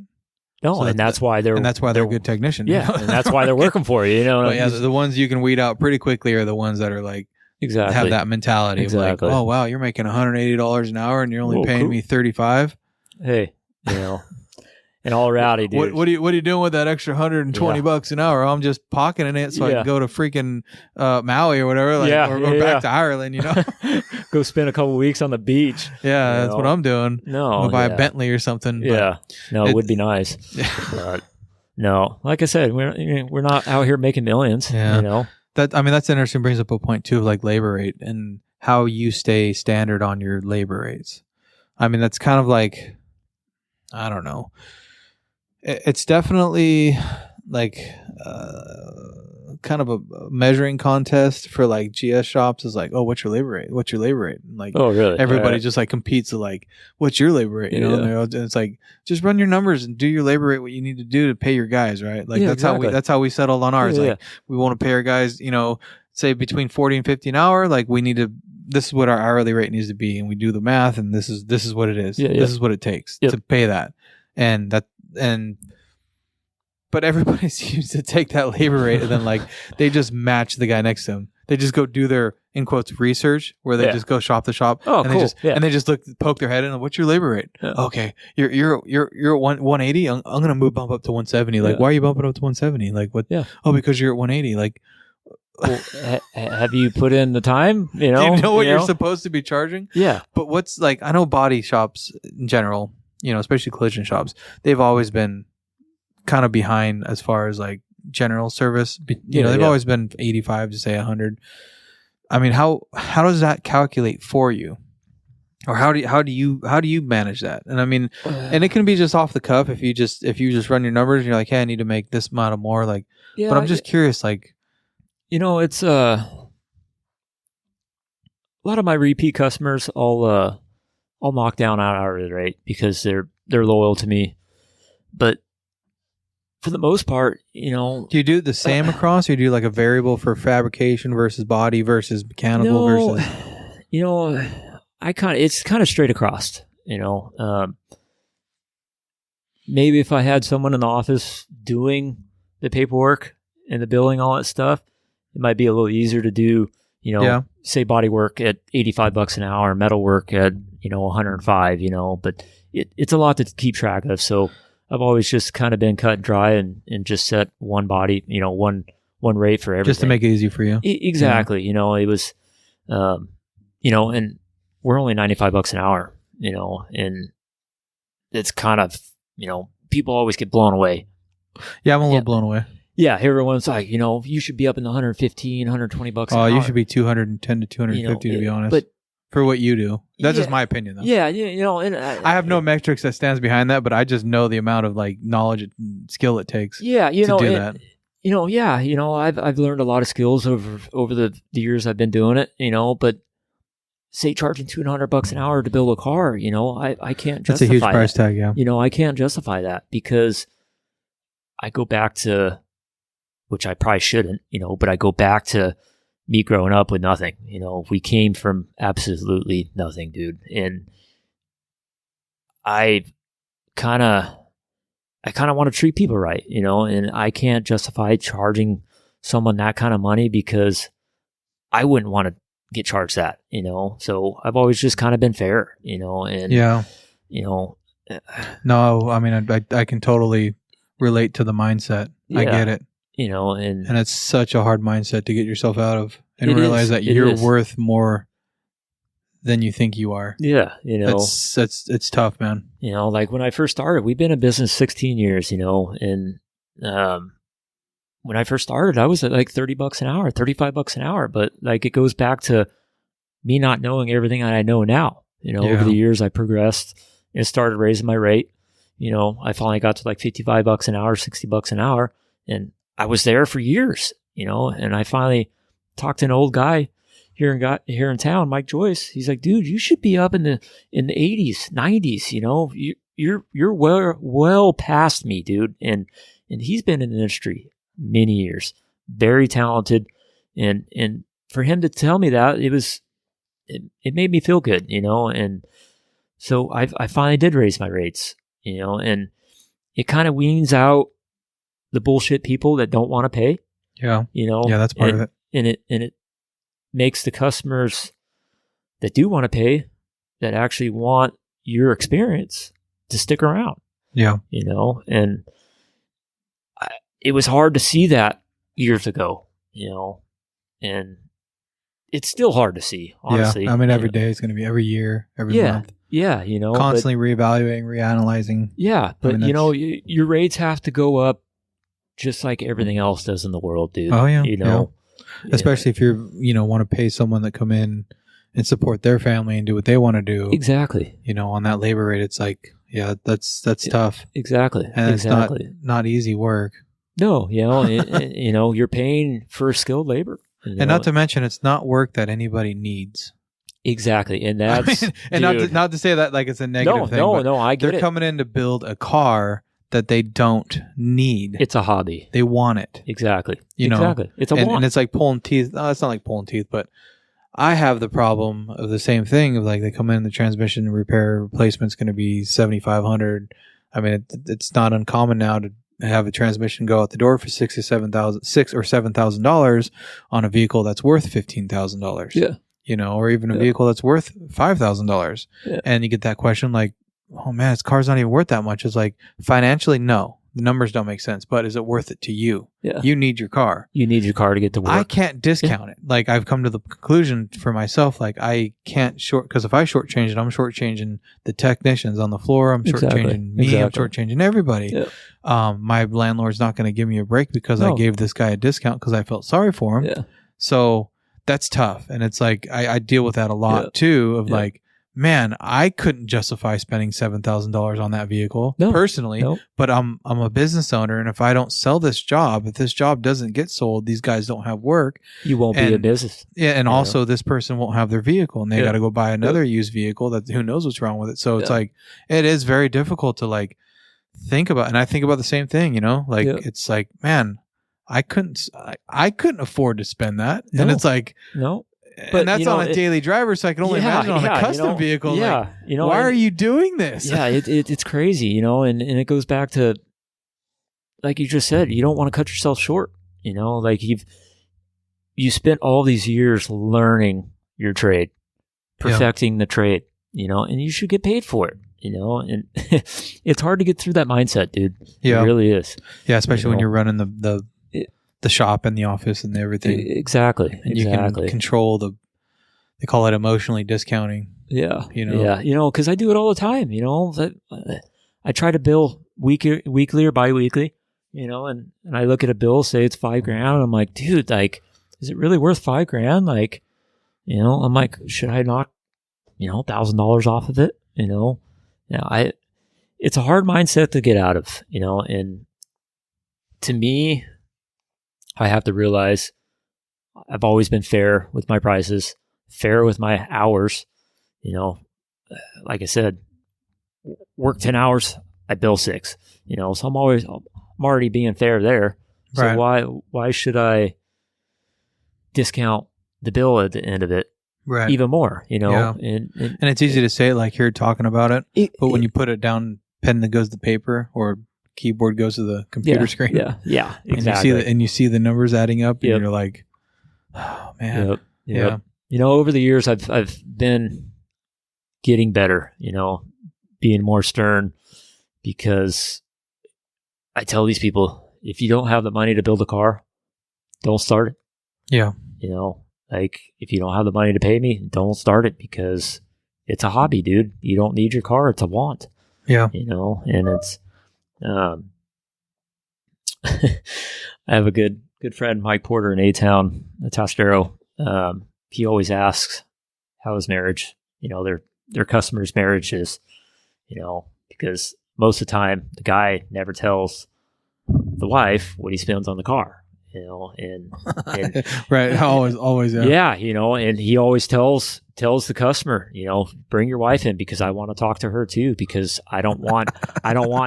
Speaker 2: No, so that's why they're
Speaker 3: a good technician.
Speaker 2: Yeah, and that's why they're working for you.
Speaker 3: But the ones you can weed out pretty quickly are the ones that are like have that mentality of like, oh wow, you're making $180 an hour and you're only paying me $35.
Speaker 2: Hey, in all reality, dude.
Speaker 3: What are you doing with that extra $120 an hour? I'm just pocketing it so I can go to freaking Maui or whatever, or back to Ireland.
Speaker 2: Go spend a couple weeks on the beach.
Speaker 3: Yeah, that's what I'm doing.
Speaker 2: No,
Speaker 3: I'll buy a Bentley or something.
Speaker 2: Yeah, it would be nice. But no, like I said, we're not out here making millions.
Speaker 3: Yeah. That's interesting. Brings up a point too, of like labor rate and how you stay standard on your labor rates. I mean, that's kind of like, I don't know. It's definitely like kind of a measuring contest for like GS shops is like, oh, what's your labor rate? What's your labor rate? And like,
Speaker 2: oh, really?
Speaker 3: Everybody just like competes to like, what's your labor rate? And it's like, just run your numbers and do your labor rate, what you need to do to pay your guys, right? Like that's how we settled on ours. We want to pay our guys, say between 40 and 50 an hour. Like this is what our hourly rate needs to be. And we do the math and this is what it is. This is what it takes to pay that. But everybody seems to take that labor rate and then like they just match the guy next to them. They just go do their in quotes research where they just go shop to shop.
Speaker 2: Oh,
Speaker 3: and
Speaker 2: cool.
Speaker 3: They just poke their head in. What's your labor rate? Yeah. Okay, you're at 180. I'm gonna bump up to 170. Like, why are you bumping up to 170? Like, what? Yeah. Oh, because you're at 180. Like,
Speaker 2: well, have you put in the time?
Speaker 3: Do you know what you're supposed to be charging?
Speaker 2: Yeah.
Speaker 3: But what's like? I know body shops in general, especially collision shops, they've always been kind of behind as far as like general service. They've always been 85 to say 100. I mean, how does that calculate for you, or how do you manage that? And I mean, and it can be just off the cuff if you just run your numbers and you're like, hey, I need to make this amount of more. Like, but I'm just curious, like,
Speaker 2: it's a lot of my repeat customers. I'll knock down our hourly rate because they're loyal to me, but for the most part, do
Speaker 3: you do the same across, or do you do like a variable for fabrication versus body versus mechanical versus?
Speaker 2: It's kind of straight across. Maybe if I had someone in the office doing the paperwork and the billing, all that stuff, it might be a little easier to do. Say body work at $85 an hour, metal work at 105. But it's a lot to keep track of. So I've always just kind of been cut and dry and just set one body, one rate for everything.
Speaker 3: Just to make it easy for you.
Speaker 2: Exactly. Yeah. It was, and we're only $95 an hour, and it's kind of, people always get blown away.
Speaker 3: Yeah, I'm a little blown away.
Speaker 2: Yeah, everyone's like, you should be up in the $115, $120 an hour.
Speaker 3: You should be 210 to 250 to be honest. But for what you do. That's just my opinion, though.
Speaker 2: Yeah, and
Speaker 3: I have no metrics that stands behind that, but I just know the amount of like knowledge and skill it takes to do that.
Speaker 2: I've learned a lot of skills over the years I've been doing it, but say charging $200 an hour to build a car, I can't justify
Speaker 3: That's a huge price tag, yeah.
Speaker 2: I can't justify that because I go back to, which I probably shouldn't, but I go back to me growing up with nothing. We came from absolutely nothing, dude. And I kind of want to treat people right, and I can't justify charging someone that kind of money because I wouldn't want to get charged that, so I've always just kind of been fair, and
Speaker 3: yeah, no, I mean, I can totally relate to the mindset. I get it,
Speaker 2: and
Speaker 3: it's such a hard mindset to get yourself out of and realize that you're worth more than you think you are.
Speaker 2: Yeah,
Speaker 3: it's tough, man.
Speaker 2: Like when I first started, we've been in business 16 years, and when I first started, I was at like $30 an hour, $35 an hour. But like it goes back to me not knowing everything that I know now. Over the years, I progressed and started raising my rate. I finally got to like $55 an hour, $60 an hour, and I was there for years. And I finally talked to an old guy here in town, Mike Joyce. He's like, dude, you should be up in the 80s, 90s. You're well past me, dude. And he's been in the industry many years, very talented, and for him to tell me that, it made me feel good, and so I finally did raise my rates, and it kind of weans out the bullshit people that don't want to pay.
Speaker 3: Yeah, that's part of it,
Speaker 2: and it makes the customers that do want to pay, that actually want your experience, to stick around.
Speaker 3: Yeah,
Speaker 2: and it was hard to see that years ago, and it's still hard to see, honestly.
Speaker 3: Yeah, I mean, every day is going to be, every year, every month.
Speaker 2: Yeah,
Speaker 3: constantly reevaluating, reanalyzing.
Speaker 2: Yeah, but I mean, your rates have to go up just like everything else does in the world, dude.
Speaker 3: Oh yeah, especially if you're, want to pay someone to come in and support their family and do what they want to do.
Speaker 2: Exactly.
Speaker 3: On that labor rate, it's like, that's tough.
Speaker 2: Exactly.
Speaker 3: And
Speaker 2: exactly.
Speaker 3: It's not easy work.
Speaker 2: No, you're paying for skilled labor.
Speaker 3: And not to mention, it's not work that anybody needs.
Speaker 2: Exactly. And that's...
Speaker 3: and not to say that like it's a negative thing.
Speaker 2: No, I get it.
Speaker 3: They're coming in to build a car that they don't need.
Speaker 2: It's a hobby.
Speaker 3: They want it.
Speaker 2: Exactly. Exactly. It's a want.
Speaker 3: And it's like pulling teeth. No, it's not like pulling teeth, but I have the problem of the same thing of like they come in, the transmission repair replacement's going to be $7,500. I mean, it's not uncommon now to have a transmission go out the door for $6,000 or $7,000 on a vehicle that's worth $15,000.
Speaker 2: Yeah.
Speaker 3: Or even a vehicle that's worth $5,000. Yeah. And you get that question like, oh man, this car's not even worth that much. It's like, financially, no. The numbers don't make sense, but is it worth it to you?
Speaker 2: Yeah.
Speaker 3: You need your car.
Speaker 2: You need your car to get to work.
Speaker 3: I can't discount it. Like, I've come to the conclusion for myself, like, I can't because if I shortchange it, I'm shortchanging the technicians on the floor. I'm shortchanging me. I'm shortchanging everybody. Yeah. My landlord's not going to give me a break because I gave this guy a discount because I felt sorry for him.
Speaker 2: Yeah.
Speaker 3: So that's tough. And it's like, I deal with that a lot too, of like, man, I couldn't justify spending $7,000 on that vehicle personally, but I'm a business owner, and if I don't sell this job, if this job doesn't get sold, these guys don't have work.
Speaker 2: You won't be in business.
Speaker 3: Yeah, and also this person won't have their vehicle, and they got to go buy another used vehicle that who knows what's wrong with it. So it's like it is very difficult to like think about, and I think about the same thing. Like it's like, man, I couldn't afford to spend that, and it's like But, and that's on a daily driver, so I can only imagine on a custom vehicle.
Speaker 2: Yeah,
Speaker 3: like, why are you doing this?
Speaker 2: Yeah, it's crazy, and it goes back to, like you just said, you don't want to cut yourself short. Like you spent all these years learning your trade, perfecting the trade, and you should get paid for it. And it's hard to get through that mindset, dude.
Speaker 3: Yeah,
Speaker 2: it really is.
Speaker 3: Yeah, especially when you're running the shop and the office and everything.
Speaker 2: Exactly.
Speaker 3: And you can control they call it emotionally discounting.
Speaker 2: Yeah. Yeah. Because I do it all the time, I try to bill weekly or bi-weekly, and I look at a bill, say it's $5,000. And I'm like, dude, like, is it really worth $5,000? Like, I'm like, should I knock, $1,000 off of it? It's a hard mindset to get out of, and to me, I have to realize I've always been fair with my prices, fair with my hours. You know, like I said, work 10 hours, I bill 6. You know, so I'm already being fair there. So
Speaker 3: Right.
Speaker 2: why should I discount the bill at the end of it
Speaker 3: Right.
Speaker 2: even more? You know,
Speaker 3: Yeah.
Speaker 2: and
Speaker 3: it's easy to say it like you're talking about it, but when you put it down, pen that goes to paper or keyboard goes to the computer screen.
Speaker 2: Yeah, exactly.
Speaker 3: And you see the numbers adding up, and
Speaker 2: Yep.
Speaker 3: you're like, oh man.
Speaker 2: Yep.
Speaker 3: Yeah.
Speaker 2: You know, over the years, I've been getting better. You know, being more stern, because I tell these people, if you don't have the money to build a car, don't start it.
Speaker 3: Yeah.
Speaker 2: You know, like if you don't have the money to pay me, don't start it, because it's a hobby, dude. You don't need your car; it's a want.
Speaker 3: Yeah.
Speaker 2: You know, and it's. I have a good friend, Mike Porter in A-Town, Tostero. He always asks, "How is marriage?" You know, their customers' marriages. You know, because most of the time the guy never tells the wife what he spends on the car. You know, and
Speaker 3: right, always, yeah.
Speaker 2: Yeah, you know, and he always tells the customer, you know, bring your wife in, because I want to talk to her too, because I don't want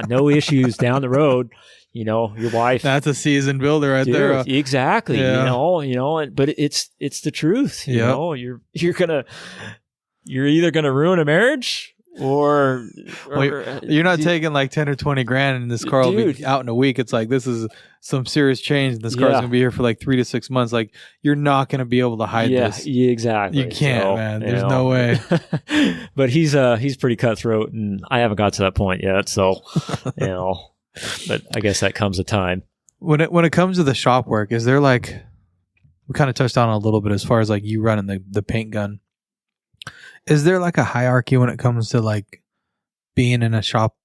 Speaker 2: no issues down the road. You know, your wife.
Speaker 3: That's a seasoned builder right
Speaker 2: Dude,
Speaker 3: there.
Speaker 2: Exactly.
Speaker 3: Yeah.
Speaker 2: You know, but it's the truth. You know, you're either gonna ruin a marriage, or
Speaker 3: you're not taking like 10 or 20 grand, and this car will be out in a week. It's like, this is some serious change. This car's gonna be here for like 3 to 6 months. Like, you're not gonna be able to hide this.
Speaker 2: Yeah, exactly.
Speaker 3: You can't, man. There's no way.
Speaker 2: But he's pretty cutthroat, and I haven't got to that point yet. So, you know, but I guess that comes with time.
Speaker 3: When it comes to the shop work, is there like, we kind of touched on it a little bit as far as like you running the paint gun. Is there like a hierarchy when it comes to like being in a shop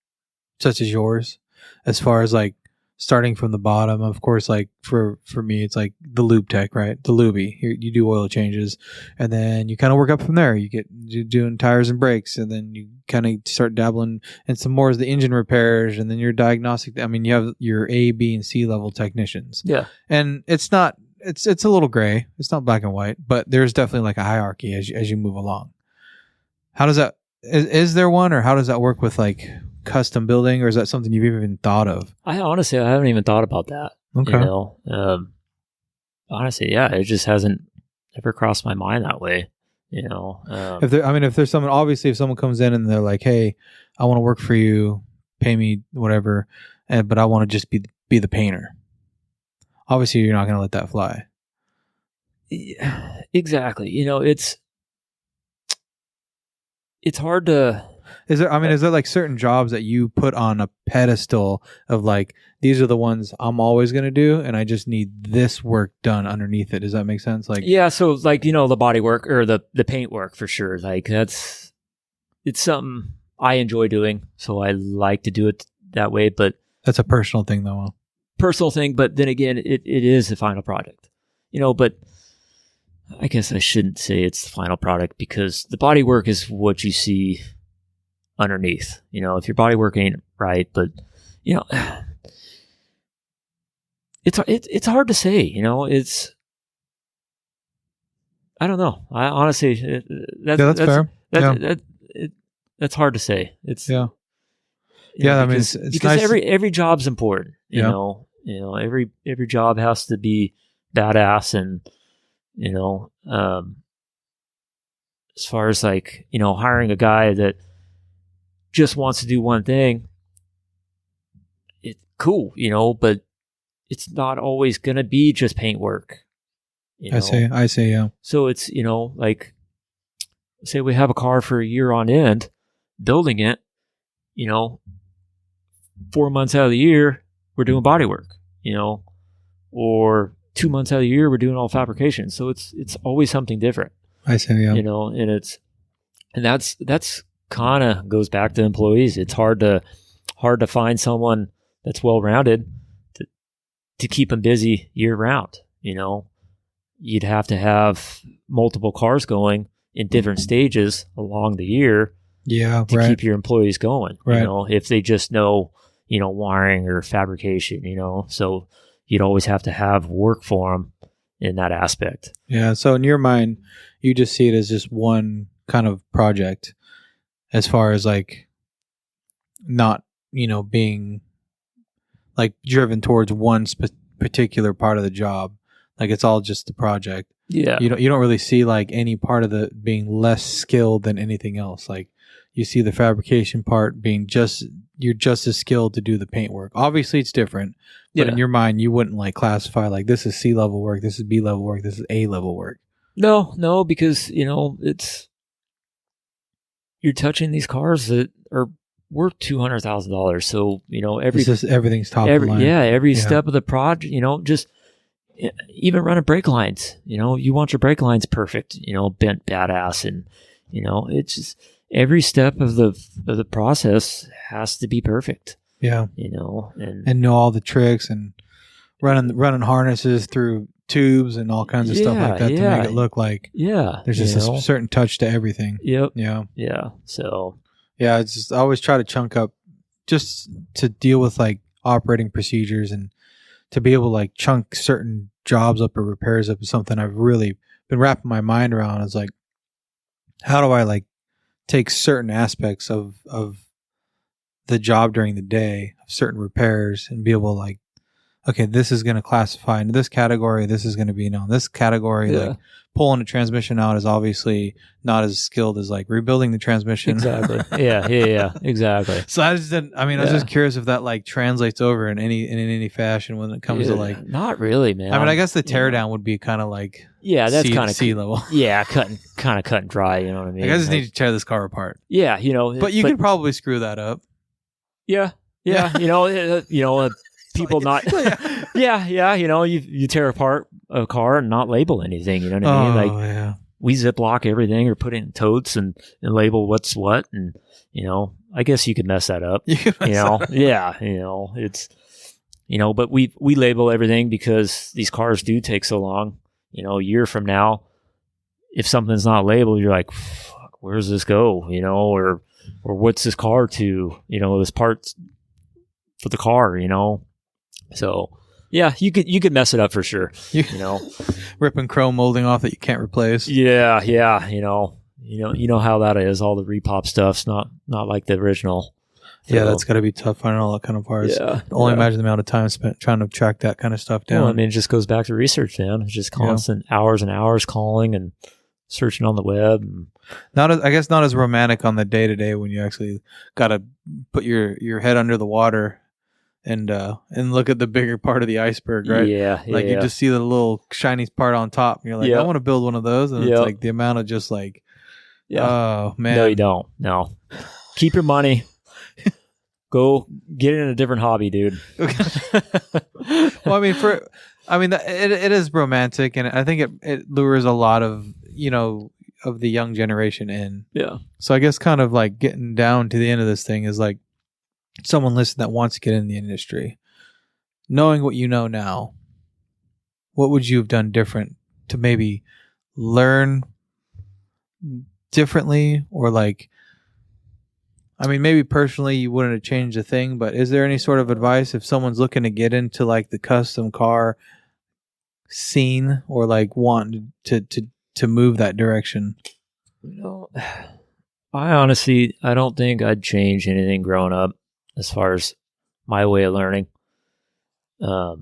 Speaker 3: such as yours, as far as like starting from the bottom? Of course, like for me, it's like the lube tech, right? The lubie. You do oil changes, and then you kind of work up from there. You're doing tires and brakes, and then you kind of start dabbling in some more as the engine repairs, and then your diagnostic. I mean, you have your A, B, and C level technicians.
Speaker 2: Yeah,
Speaker 3: and it's not. It's a little gray. It's not black and white, but there's definitely like a hierarchy as you move along. How does that, is there one, or how does that work with like custom building, or is that something you've even thought of?
Speaker 2: I honestly haven't even thought about that.
Speaker 3: Okay.
Speaker 2: You know, honestly, yeah, it just hasn't ever crossed my mind that way. You know,
Speaker 3: if there's someone, obviously if someone comes in and they're like, hey, I want to work for you, pay me whatever, but I want to just be the painter. Obviously you're not going to let that fly.
Speaker 2: Yeah, exactly. You know, it's hard to.
Speaker 3: Is there like certain jobs that you put on a pedestal of like, these are the ones I'm always going to do, and I just need this work done underneath it? Does that make sense? Like,
Speaker 2: yeah. So like, you know, the body work or the paint work for sure. Like it's something I enjoy doing. So I like to do it that way, but
Speaker 3: that's a personal thing though.
Speaker 2: Personal thing. But then again, it is the final product, you know, but I guess I shouldn't say it's the final product, because the body work is what you see underneath. You know, if your body work ain't right, but you know, it's hard to say. You know, I don't know. I honestly, that's fair. That's hard to say. It's
Speaker 3: yeah.
Speaker 2: Yeah,
Speaker 3: because, I mean, it's
Speaker 2: because
Speaker 3: nice.
Speaker 2: every job's important. You know, every job has to be badass, and you know, as far as like, you know, hiring a guy that just wants to do one thing, it's cool, you know, but it's not always gonna be just paint work. You know?
Speaker 3: I say, yeah.
Speaker 2: So it's, you know, like, say we have a car for a year on end, building it, you know, 4 months out of the year we're doing body work, you know, or 2 months out of the year we're doing all fabrication. So it's always something different.
Speaker 3: I say, yeah.
Speaker 2: You know, and that's kind of goes back to employees. It's hard to find someone that's well rounded to keep them busy year round. You know, you'd have to have multiple cars going in different stages along the year.
Speaker 3: Yeah,
Speaker 2: to keep your employees going.
Speaker 3: Right.
Speaker 2: You know, if they just know, you know, wiring or fabrication. You know, so you'd always have to have work for them in that aspect.
Speaker 3: Yeah. So in your mind, you just see it as just one kind of project, as far as like not, being like driven towards one particular part of the job. Like it's all just the project.
Speaker 2: Yeah.
Speaker 3: You don't really see like any part of the being less skilled than anything else. Like you see the fabrication part being you're just as skilled to do the paint work. Obviously it's different, but in your mind you wouldn't like classify like this is C level work, this is B level work, this is A level work.
Speaker 2: No, because it's you're touching these cars that are worth $200,000. So
Speaker 3: everything's top of line.
Speaker 2: Every step of the project, just even running brake lines. You want your brake lines perfect. Bent badass, and it's just every step of the process has to be perfect.
Speaker 3: Yeah, and know all the tricks and running harnesses through tubes and all kinds of stuff like that to make it look like there's just a certain touch to everything.
Speaker 2: Yep.
Speaker 3: Yeah.
Speaker 2: So
Speaker 3: I always try to chunk up just to deal with like operating procedures and to be able to like chunk certain jobs up or repairs up is something I've really been wrapping my mind around. Is like, how do I like take certain aspects of the job during the day, of certain repairs, and be able to like, okay, this is going to classify into this category. This is going to be in this category.
Speaker 2: Yeah.
Speaker 3: Like pulling a transmission out is obviously not as skilled as like rebuilding the transmission.
Speaker 2: Exactly. Yeah. Exactly.
Speaker 3: So I just didn't. I mean, I was just curious if that like translates over in any fashion when it comes to like.
Speaker 2: Not really, man.
Speaker 3: I mean, I guess the teardown would be kind of like.
Speaker 2: Yeah, that's kind of
Speaker 3: C level.
Speaker 2: Yeah, cut and dry. You know what I mean?
Speaker 3: Like, I just need to tear this car apart.
Speaker 2: Yeah,
Speaker 3: But you could probably screw that up.
Speaker 2: Yeah. People not. You tear apart a car and not label anything. You know what I mean? Like we Ziploc everything or put it in totes and label what's what, and I guess you could mess that up. It's but we label everything because these cars do take so long. A year from now, if something's not labeled, you're like, fuck, where does this go? Or what's this car to? This part's for the car. So yeah, you could mess it up for sure.
Speaker 3: Ripping chrome molding off that you can't replace.
Speaker 2: Yeah. You know how that is. All the repop stuff's not like the original.
Speaker 3: Yeah, that's got to be tough finding all that kind of parts. Yeah, only imagine the amount of time spent trying to track that kind of stuff down.
Speaker 2: Well, I mean, it just goes back to research, man. It's just constant hours and hours calling and searching on the web. And
Speaker 3: I guess not as romantic on the day to day when you actually got to put your head under the water and look at the bigger part of the iceberg, right?
Speaker 2: Yeah.
Speaker 3: You just see the little shiny part on top, and you're like, I want to build one of those, and it's like the amount of just like, oh man,
Speaker 2: no, you don't. No, keep your money. Go get in a different hobby, dude.
Speaker 3: Well, I mean, it is romantic, and I think it lures a lot of of the young generation in.
Speaker 2: Yeah.
Speaker 3: So I guess kind of like getting down to the end of this thing is like someone listening that wants to get in the industry, knowing what you know now. What would you have done different to maybe learn differently, or like? I mean, maybe personally you wouldn't have changed a thing, but is there any sort of advice if someone's looking to get into like the custom car scene or like want to move that direction?
Speaker 2: I honestly, I don't think I'd change anything growing up as far as my way of learning. Like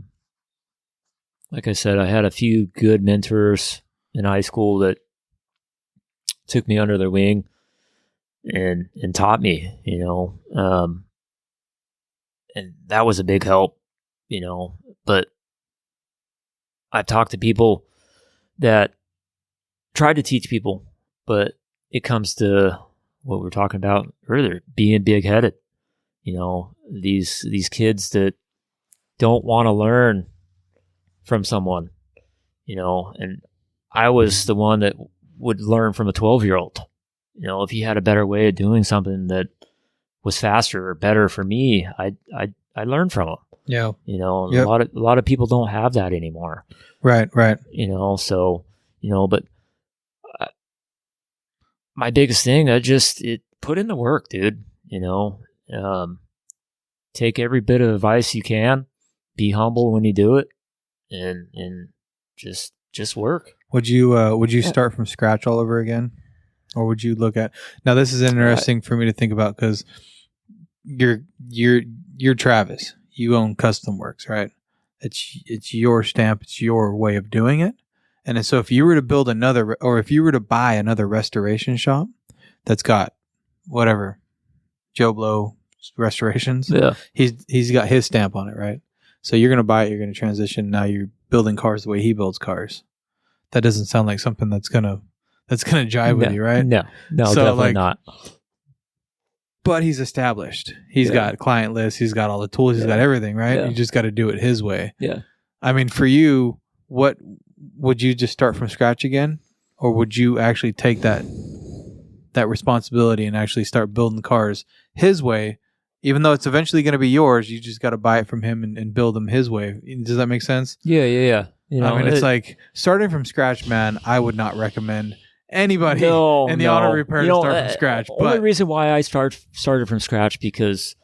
Speaker 2: I said, I had a few good mentors in high school that took me under their wing and taught me, and that was a big help, but I've talked to people that tried to teach people, but it comes to what we were talking about earlier, being big-headed, these kids that don't want to learn from someone, and I was the one that would learn from a 12-year-old. If he had a better way of doing something that was faster or better for me, I learned from him.
Speaker 3: Yeah.
Speaker 2: A lot of people don't have that anymore.
Speaker 3: Right.
Speaker 2: So, but my biggest thing, put in the work, dude. Take every bit of advice you can. Be humble when you do it. and just work.
Speaker 3: Would you start from scratch all over again, or would you look at? Now this is interesting for me to think about because you're Travis. You own Custom Works, right? It's your stamp. It's your way of doing it. And so if you were to build another, or if you were to buy another restoration shop that's got whatever Joe Blow Restorations, he's got his stamp on it, right? So you're going to buy it. You're going to transition. Now you're building cars the way he builds cars. That doesn't sound like something that's gonna jive with you, right?
Speaker 2: No, so definitely not.
Speaker 3: But he's established. He's got client lists. He's got all the tools. He's got everything, right? You just got to do it his way.
Speaker 2: Yeah.
Speaker 3: I mean, for you, what would you just start from scratch again, or would you actually take that responsibility and actually start building cars his way? Even though it's eventually going to be yours, you just got to buy it from him and build them his way. Does that make sense?
Speaker 2: Yeah. You know,
Speaker 3: I mean, it's like starting from scratch, man. I would not recommend anybody in the auto repair to start from scratch.
Speaker 2: Only reason why I started from scratch because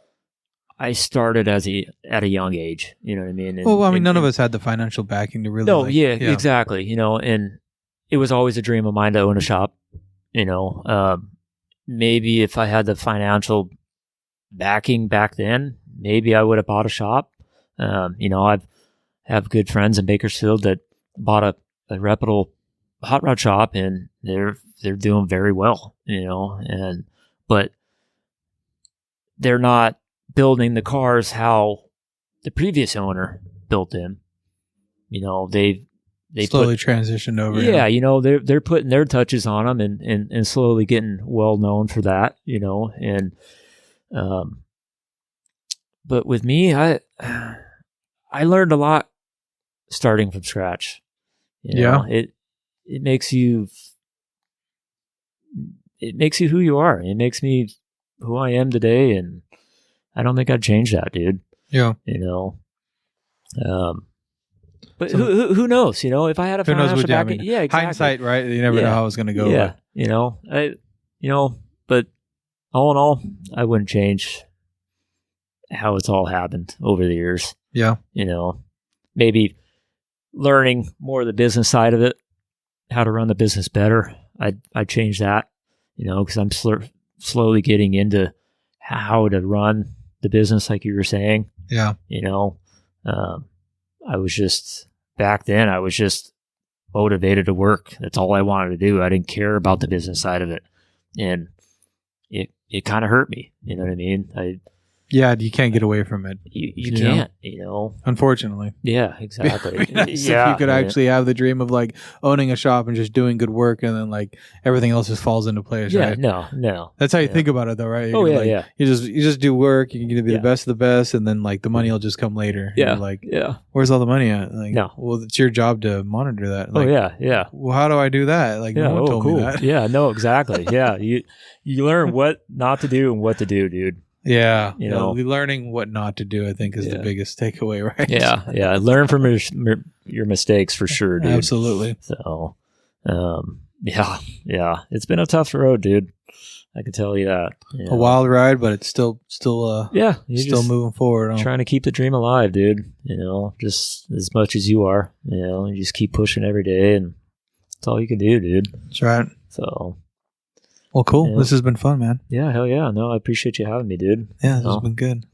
Speaker 2: I started at a young age. You know what I mean? And,
Speaker 3: none of us had the financial backing to really.
Speaker 2: Exactly. You know, and it was always a dream of mine to own a shop. You know, maybe if I had the financial backing back then, maybe I would have bought a shop. You know, I have good friends in Bakersfield that bought a reputable hot rod shop, and they're doing very well. You know, but they're not building the cars how the previous owner built them. You know, they
Speaker 3: slowly transitioned over.
Speaker 2: Yeah, you know, they're putting their touches on them and slowly getting well known for that. You know, and but with me, I learned a lot starting from scratch. You know, it makes you who you are. It makes me who I am today, and I don't think I'd change that, dude.
Speaker 3: Yeah.
Speaker 2: You know, but so, who knows? You know, if I had a financial backing, exactly.
Speaker 3: Hindsight, right? You never know how it's going to go.
Speaker 2: Yeah, you know, but all in all, I wouldn't change how it's all happened over the years.
Speaker 3: Yeah.
Speaker 2: You know, maybe learning more of the business side of it, how to run the business better. I'd change that, you know, because I'm slowly getting into how to run the business, like you were saying.
Speaker 3: Yeah.
Speaker 2: You know, back then I was just motivated to work. That's all I wanted to do. I didn't care about the business side of it. And it kind of hurt me. You know what I mean?
Speaker 3: You can't get away from it.
Speaker 2: You can't, you know.
Speaker 3: Unfortunately.
Speaker 2: Yeah, exactly.
Speaker 3: If you could actually have the dream of like owning a shop and just doing good work, and then like everything else just falls into place, right?
Speaker 2: No.
Speaker 3: That's how you think about it though, right?
Speaker 2: Yeah.
Speaker 3: You just do work, you can be the best of the best, and then like the money will just come later.
Speaker 2: Yeah.
Speaker 3: Like, where's all the money at? Like,
Speaker 2: no.
Speaker 3: Well, it's your job to monitor that. Like,
Speaker 2: yeah.
Speaker 3: Well, how do I do that? Like, no one told me that.
Speaker 2: Yeah, no, exactly. Yeah. You learn what not to do and what to do, dude.
Speaker 3: Yeah,
Speaker 2: you know,
Speaker 3: learning what not to do, I think, is the biggest takeaway, right?
Speaker 2: Yeah. Learn from your mistakes for sure, dude.
Speaker 3: Absolutely.
Speaker 2: So, yeah. It's been a tough road, dude. I can tell you that. You know?
Speaker 3: A wild ride, but it's still moving forward.
Speaker 2: Trying to keep the dream alive, dude. You know, just as much as you are. You know, you just keep pushing every day, and that's all you can do, dude.
Speaker 3: That's right.
Speaker 2: So.
Speaker 3: Well, cool. Yeah. This has been fun, man.
Speaker 2: Yeah, hell yeah. No, I appreciate you having me, dude.
Speaker 3: Yeah, this has been good.